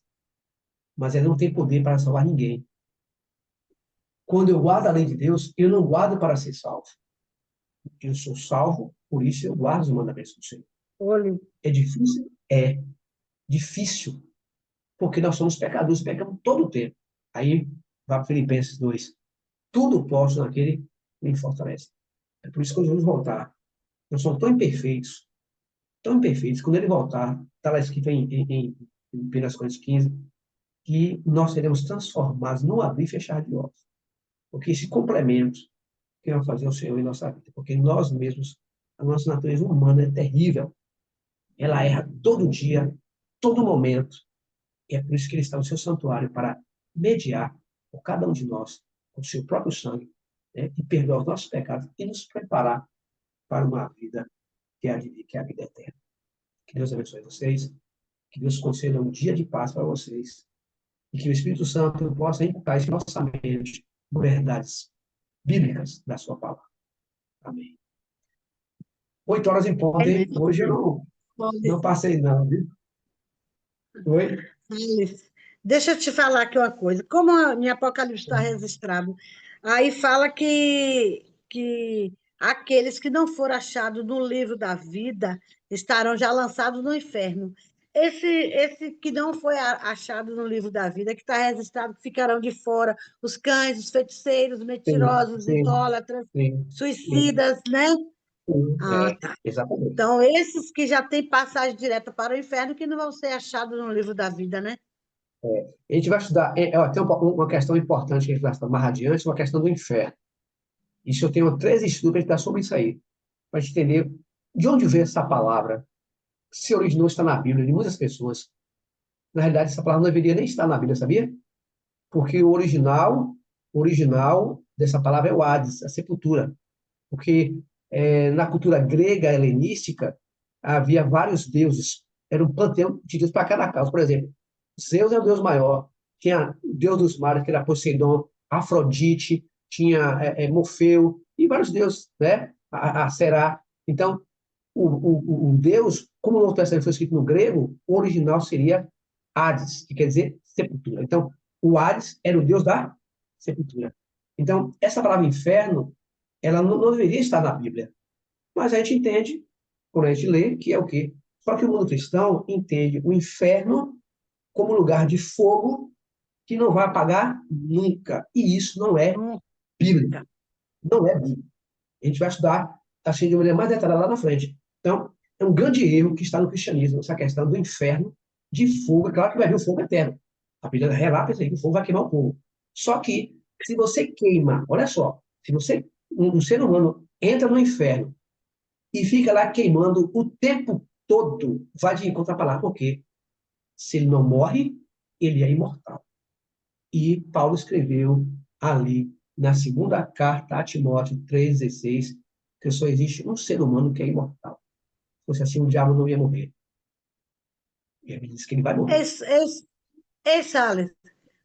Mas ele não tem poder para salvar ninguém. Quando eu guardo a lei de Deus, eu não guardo para ser salvo. Eu sou salvo, por isso eu guardo os mandamentos do Senhor. Olha, É difícil? É difícil. Porque nós somos pecadores, pecamos todo o tempo. Aí, vai para Filipenses 2. Tudo posso naquele que me fortalece. É por isso que nós vamos voltar. Nós somos tão imperfeitos, quando ele voltar, está lá escrito em 1 Coríntios 15, que nós seremos transformados no abrir e fechar de olhos. Porque esse complemento que vai fazer o Senhor em nossa vida. Porque nós mesmos, a nossa natureza humana é terrível. Ela erra todo dia, todo momento. E é por isso que ele está no seu santuário, para mediar por cada um de nós, com o seu próprio sangue, né, e perdoar os nossos pecados e nos preparar para uma vida que é a vida eterna. Que Deus abençoe vocês, que Deus conceda um dia de paz para vocês, e que o Espírito Santo possa inculcar em nossa mente verdades bíblicas da sua palavra. Amém. 8 horas em ponto, hein? Hoje eu não passei, não, viu? Oi? Alice, deixa eu te falar aqui uma coisa. Como em Apocalipse está registrado, aí fala que aqueles que não foram achados no livro da vida estarão já lançados no inferno. Esse que não foi achado no livro da vida, que está registrado, que ficarão de fora os cães, os feiticeiros, mentirosos, os Sim, idólatras, sim, suicidas, né? sim. Ah, tá. Exatamente. Então, esses que já têm passagem direta para o inferno, que não vão ser achados no livro da vida, né? A gente vai estudar, tem uma questão importante que a gente vai estudar mais adiante, uma questão do inferno. Isso eu tenho 13 estudos para estudar sobre isso aí, para a gente entender de onde veio essa palavra, se originou, está na Bíblia, de muitas pessoas. Na realidade, essa palavra não deveria nem estar na Bíblia, sabia? Porque o original dessa palavra é o Hades, a sepultura. Porque na cultura grega helenística havia vários deuses, era um panteão de deuses para cada causa. Por exemplo, Zeus é o deus maior, tinha o deus dos mares, que era Poseidon, Afrodite, tinha Morfeu, e vários deuses, né? A Será. Então, o deus, como o Novo Testamento foi escrito no grego, o original seria Hades, que quer dizer sepultura. Então, o Hades era o deus da sepultura. Então, essa palavra inferno, ela não deveria estar na Bíblia. Mas a gente entende, quando a gente lê, que é o quê? Só que o mundo cristão entende o inferno como lugar de fogo que não vai apagar nunca. E isso não é Bíblia. Não é Bíblia. A gente vai estudar assim de maneira mais detalhada lá na frente. Então, é um grande erro que está no cristianismo, essa questão do inferno de fogo. É claro que vai vir o fogo eterno. A Bíblia relata isso aí, que o fogo vai queimar o povo. Só que, se você queima, olha só, se você, um ser humano, entra no inferno e fica lá queimando o tempo todo, vai de encontro à palavra. Por quê? Se ele não morre, ele é imortal. E Paulo escreveu ali, na segunda carta a Timóteo 3,16, que só existe um ser humano que é imortal. Se fosse assim, o diabo não ia morrer. E a Bíblia diz que ele vai morrer. Alice,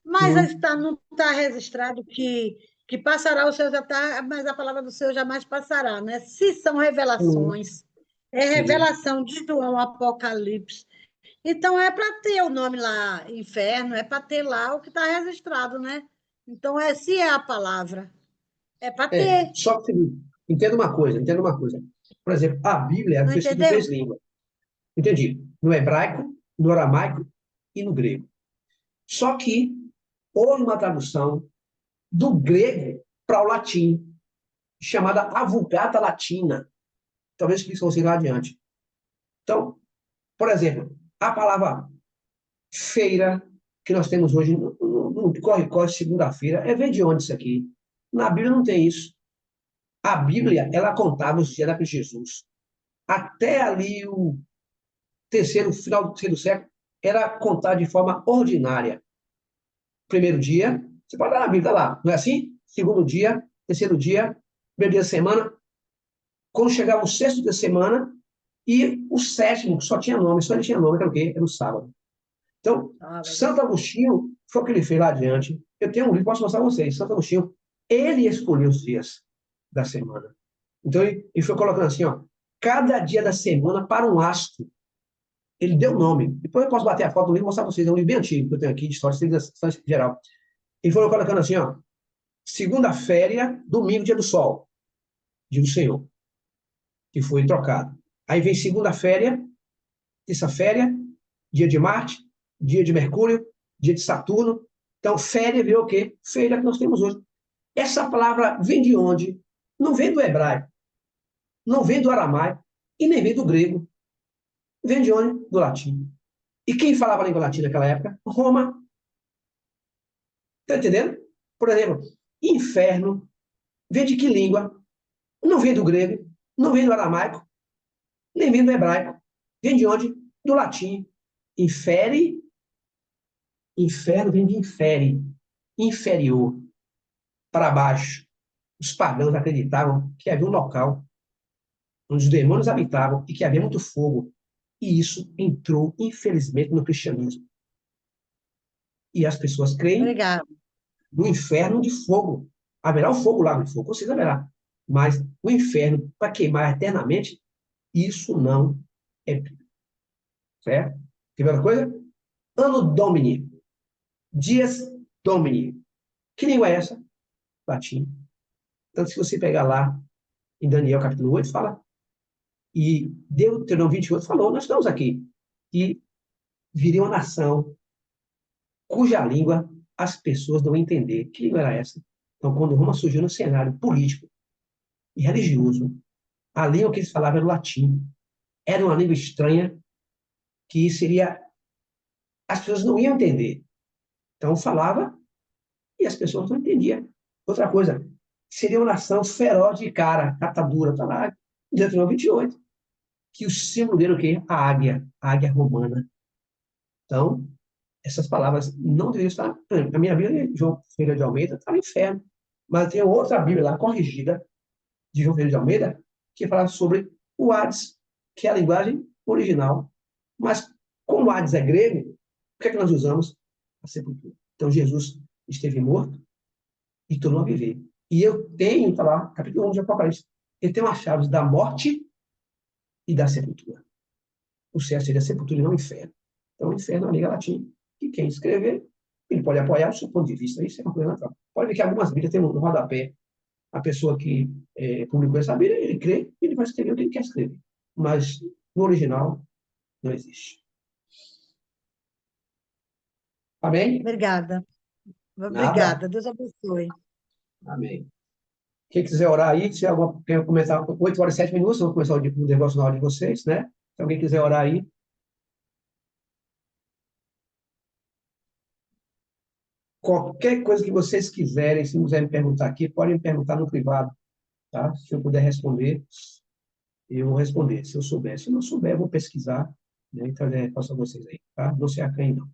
mas não está registrado que passará o seu já está, mas a palavra do Senhor jamais passará, né? Se são revelações, é revelação de João, Apocalipse. Então, é para ter o nome lá, inferno, é para ter lá o que está registrado, né? Então, se é a palavra, é para ter. Só que, entenda uma coisa. Por exemplo, a Bíblia Não foi escrita em entendeu? 3 línguas. Entendi. No hebraico, no aramaico e no grego. Só que houve uma tradução do grego para o latim, chamada a Vulgata Latina. Talvez explique você lá adiante. Então, por exemplo, a palavra feira, que nós temos hoje no corre-corre, segunda-feira, vem de onde isso aqui? Na Bíblia não tem isso. A Bíblia, ela contava os dias da Jesus. até ali o final do terceiro século, era contado de forma ordinária. Primeiro dia, você pode dar na Bíblia, tá lá, não é assim? Segundo dia, terceiro dia, primeiro dia da semana. Quando chegava o sexto dia da semana, e o sétimo, que só tinha nome, só ele tinha nome, que era o quê? Era o sábado. Então, Santo Agostinho, foi o que ele fez lá adiante. Eu tenho um livro, posso mostrar a vocês. Santo Agostinho, ele escolheu os dias da semana. Então, ele foi colocando assim, ó, cada dia da semana para um astro. Ele deu nome. Depois eu posso bater a foto do livro e mostrar para vocês. É um livro bem antigo que eu tenho aqui, de história geral. Ele foi colocando assim, ó, segunda-feira, domingo, dia do sol, dia do Senhor, que foi trocado. Aí vem segunda-feira, terça-feira, dia de Marte, dia de Mercúrio, dia de Saturno. Então, féria virou o quê? Feira que nós temos hoje. Essa palavra vem de onde? Não vem do hebraico, não vem do aramaico e nem vem do grego. Vem de onde? Do latim. E quem falava a língua latina naquela época? Roma. Está entendendo? Por exemplo, inferno vem de que língua? Não vem do grego, não vem do aramaico, nem vem do hebraico. Vem de onde? Do latim. Infere. Inferno vem de infere. Inferior. Para baixo. Os pagãos acreditavam que havia um local onde os demônios habitavam e que havia muito fogo. E isso entrou, infelizmente, no cristianismo. E as pessoas creem Obrigada. no inferno de fogo. Haverá o fogo lá no fogo, vocês haverá. Mas o inferno, para queimar eternamente, isso não é bíblico. Certo? Quer ver outra coisa? Ano Domini. Dias Domini. Que língua é essa? Latim. Tanto se você pegar lá em Daniel capítulo 8, fala. E Deuteronômio 28 falou, nós estamos aqui. E viria uma nação cuja língua as pessoas não entender. Que língua era essa? Então, quando Roma surgiu no cenário político e religioso, a língua que eles falavam era o latim. Era uma língua estranha que seria... As pessoas não iam entender. Então, falava e as pessoas não entendiam. Outra coisa, seria uma nação feroz de cara, catadura. Está lá, Deuteronômio 28. Que o símbolo dele é o quê? A águia romana. Então, essas palavras não deveriam estar... A minha Bíblia, João Ferreira de Almeida, está no inferno. Mas tem outra Bíblia lá, corrigida, de João Ferreira de Almeida, que fala sobre o Hades, que é a linguagem original. Mas, como o Hades é grego, o que é que nós usamos? A sepultura. Então, Jesus esteve morto e tornou a viver. E eu tenho, está lá, capítulo 1 de Apocalipse, eu tenho as chaves da morte e da sepultura. O céu seria a sepultura e não o inferno. Então, o inferno é uma língua latina. E quem escrever, ele pode apoiar o seu ponto de vista. Isso é uma coisa natural. Pode ver que algumas Bíblias têm no rodapé. A pessoa que publicou essa Bíblia, ele crê, ele vai escrever o que ele quer escrever. Mas, no original, não existe. Amém? Obrigada. Nada. Obrigada. Deus abençoe. Amém. Quem quiser orar aí, se alguma, quer começar 8 horas e 7 minutos, vamos começar o devocional de vocês, né? Se alguém quiser orar aí. Qualquer coisa que vocês quiserem, se quiserem me perguntar aqui, podem me perguntar no privado, tá? Se eu puder responder, eu vou responder. Se eu souber. Se eu não souber, eu vou pesquisar, né? Então, passo a vocês aí, tá? Não se acanhem, não.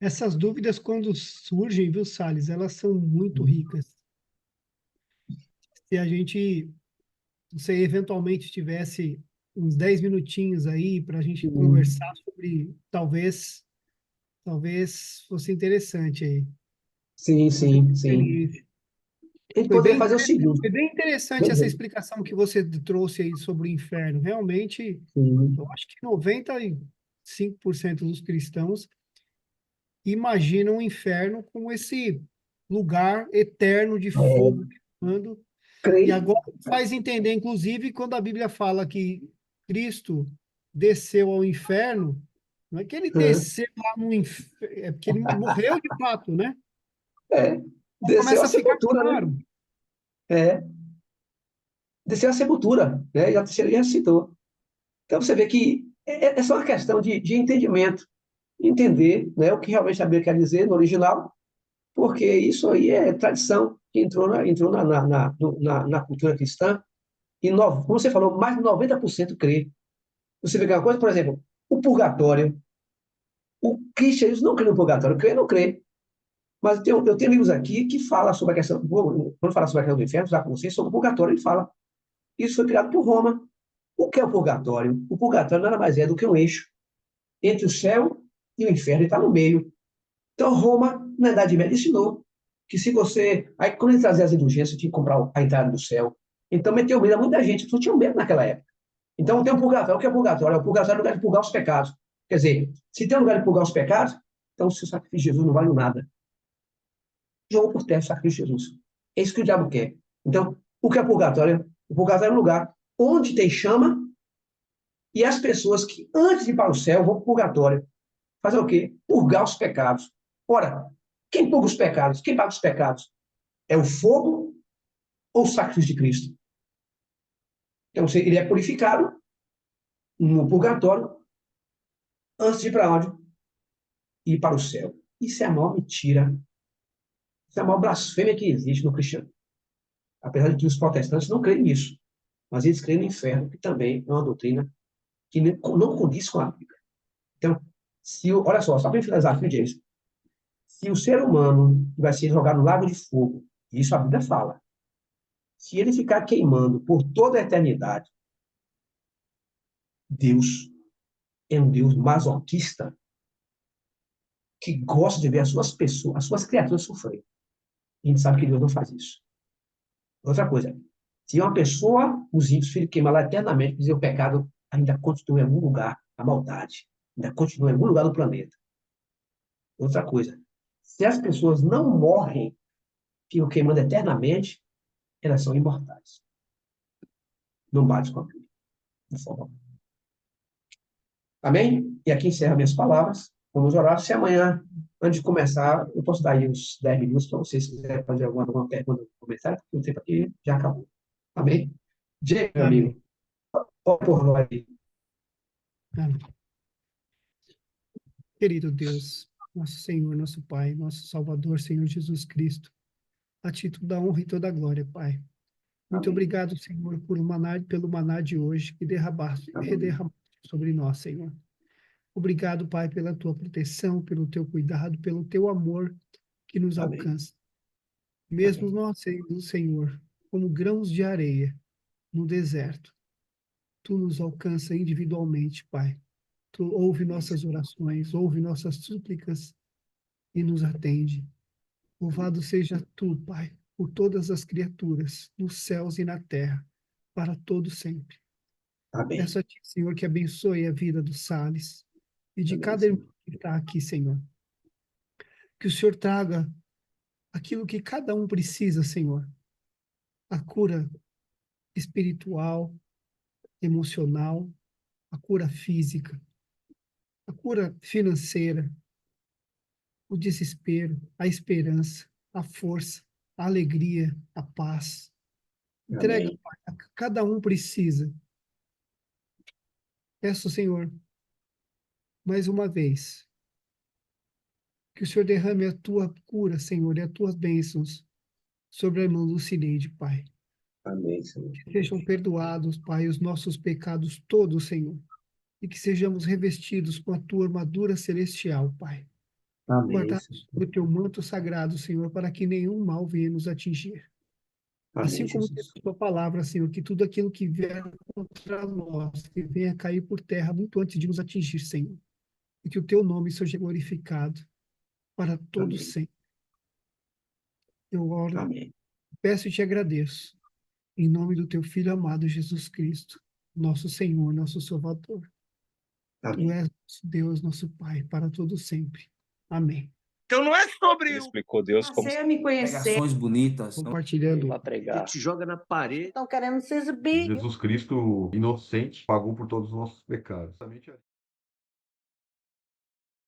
Essas dúvidas, quando surgem, viu, Salles, elas são muito ricas. Se a gente, se eventualmente tivesse uns 10 minutinhos aí para a gente conversar sobre, talvez fosse interessante aí. Sim, sim, sim. Experiência. A gente poderia fazer o Foi seguinte. bem interessante essa explicação que você trouxe aí sobre o inferno. Realmente, eu acho que 95% dos cristãos imaginam o inferno como esse lugar eterno de fogo queimando. E agora faz entender, inclusive, quando a Bíblia fala que Cristo desceu ao inferno, não é que ele desceu lá no inferno, é porque ele morreu de fato, né? Desceu Começa a a ficar sepultura, claro. né? Desceu a sepultura, né? Já citou. Então, você vê que é só uma questão de entendimento. Entender, né, o que realmente a Bíblia quer dizer no original, porque isso aí é tradição que entrou na cultura cristã, e, como você falou, mais de 90% crê Você vê que é uma coisa, por exemplo, o purgatório. O cristianismo não crê no purgatório, crê, não crê. Mas eu tenho livros aqui que falam sobre a questão, quando fala sobre a questão do inferno, da consciência, sobre o purgatório, ele fala. Isso foi criado por Roma. O que é o purgatório? O purgatório nada mais é do que um eixo entre o céu e o inferno, ele está no meio. Então, Roma, na Idade Média, ensinou que se você. Aí, quando ele trazia as indulgências, tinha que comprar a entrada do céu. Então, meteu medo a muita gente, as pessoas tinham medo naquela época. Então, tem o purgatório. O que é o purgatório? O purgatório é o lugar de purgar os pecados. Quer dizer, se tem um lugar de purgar os pecados, então o seu sacrifício de Jesus não vale nada. Jogou por terra o sacrifício de Jesus. É isso que o diabo quer. Então, o que é purgatório? O purgatório é um lugar onde tem chama e as pessoas que, antes de ir para o céu, vão para o purgatório. Fazer o quê? Purgar os pecados. Ora, quem purga os pecados? Quem paga os pecados? É o fogo ou o sacrifício de Cristo? Então, ele é purificado no purgatório antes de ir para onde? Ir para o céu. Isso é a maior mentira. Isso é a maior blasfêmia que existe no cristianismo. Apesar de que os protestantes não creem nisso. Mas eles creem no inferno, que também é uma doutrina que não condiz com a Bíblia. Então, olha só para finalizar aqui, James, se o ser humano vai ser jogado no lago de fogo, isso a Bíblia fala, se ele ficar queimando por toda a eternidade, Deus é um Deus masoquista que gosta de ver as suas pessoas, as suas criaturas sofrer. A gente sabe que Deus não faz isso. Outra coisa, se uma pessoa, os ímpios, filho queima lá eternamente, quer dizer, o pecado ainda continua em algum lugar, a maldade ainda continua em algum lugar do planeta. Outra coisa, se as pessoas não morrem, ficam queimando eternamente, elas são imortais. Não bate com a Bíblia. De forma alguma. Amém? E aqui encerro minhas palavras. Vamos orar. Se amanhã, antes de começar, eu posso dar aí uns 10 minutos para vocês, se quiserem fazer alguma pergunta ou comentário, porque o tempo aqui já acabou. Amém? Diego, meu Amém. amigo, ora por nós aí. Amém. Querido Deus, nosso Senhor, nosso Pai, nosso Salvador, Senhor Jesus Cristo, a ti toda a honra e toda a glória, Pai. Muito Amém. obrigado, Senhor, pelo maná de hoje que derramaste sobre nós, Senhor. Obrigado, Pai, pela tua proteção, pelo teu cuidado, pelo teu amor que nos Amém. alcança. Mesmo Amém. nós sendo, Senhor, como grãos de areia no deserto, tu nos alcança individualmente, Pai. Tu ouve nossas orações, ouve nossas súplicas e nos atende. Louvado seja tu, Pai, por todas as criaturas, nos céus e na terra, para todo sempre. Amém. Peço a ti, Senhor, que abençoe a vida do Salles e de Amém, cada Senhor. irmão que está aqui, Senhor. Que o Senhor traga aquilo que cada um precisa, Senhor. A cura espiritual, emocional, a cura física, a cura financeira, o desespero, a esperança, a força, a alegria, a paz. Entrega, Amém. Pai, a que cada um precisa. Peço, Senhor, mais uma vez, que o Senhor derrame a tua cura, Senhor, e as tuas bênçãos sobre a irmã Lucineide, Pai. Amém, Senhor. Que sejam perdoados, Pai, os nossos pecados todos, Senhor, e que sejamos revestidos com a tua armadura celestial, Pai. Amém, Guardados Senhor. sob o teu manto sagrado, Senhor, para que nenhum mal venha nos atingir. Assim Amém, como diz Jesus. a tua palavra, Senhor, que tudo aquilo que vier contra nós, que venha cair por terra muito antes de nos atingir, Senhor. E que o teu nome seja glorificado para todos Amém. sempre. Eu oro, Amém. peço e te agradeço, em nome do teu Filho amado Jesus Cristo, nosso Senhor, nosso Salvador. Tu Amém. és nosso Deus, nosso Pai, para todo sempre. Amém. Então não é sobre Ele explicou Deus como Passei a me conhecer. Pregações bonitas, não Compartilhando. para A pregar. gente joga na parede. Estão querendo se exibir. Jesus Cristo, inocente, pagou por todos os nossos pecados.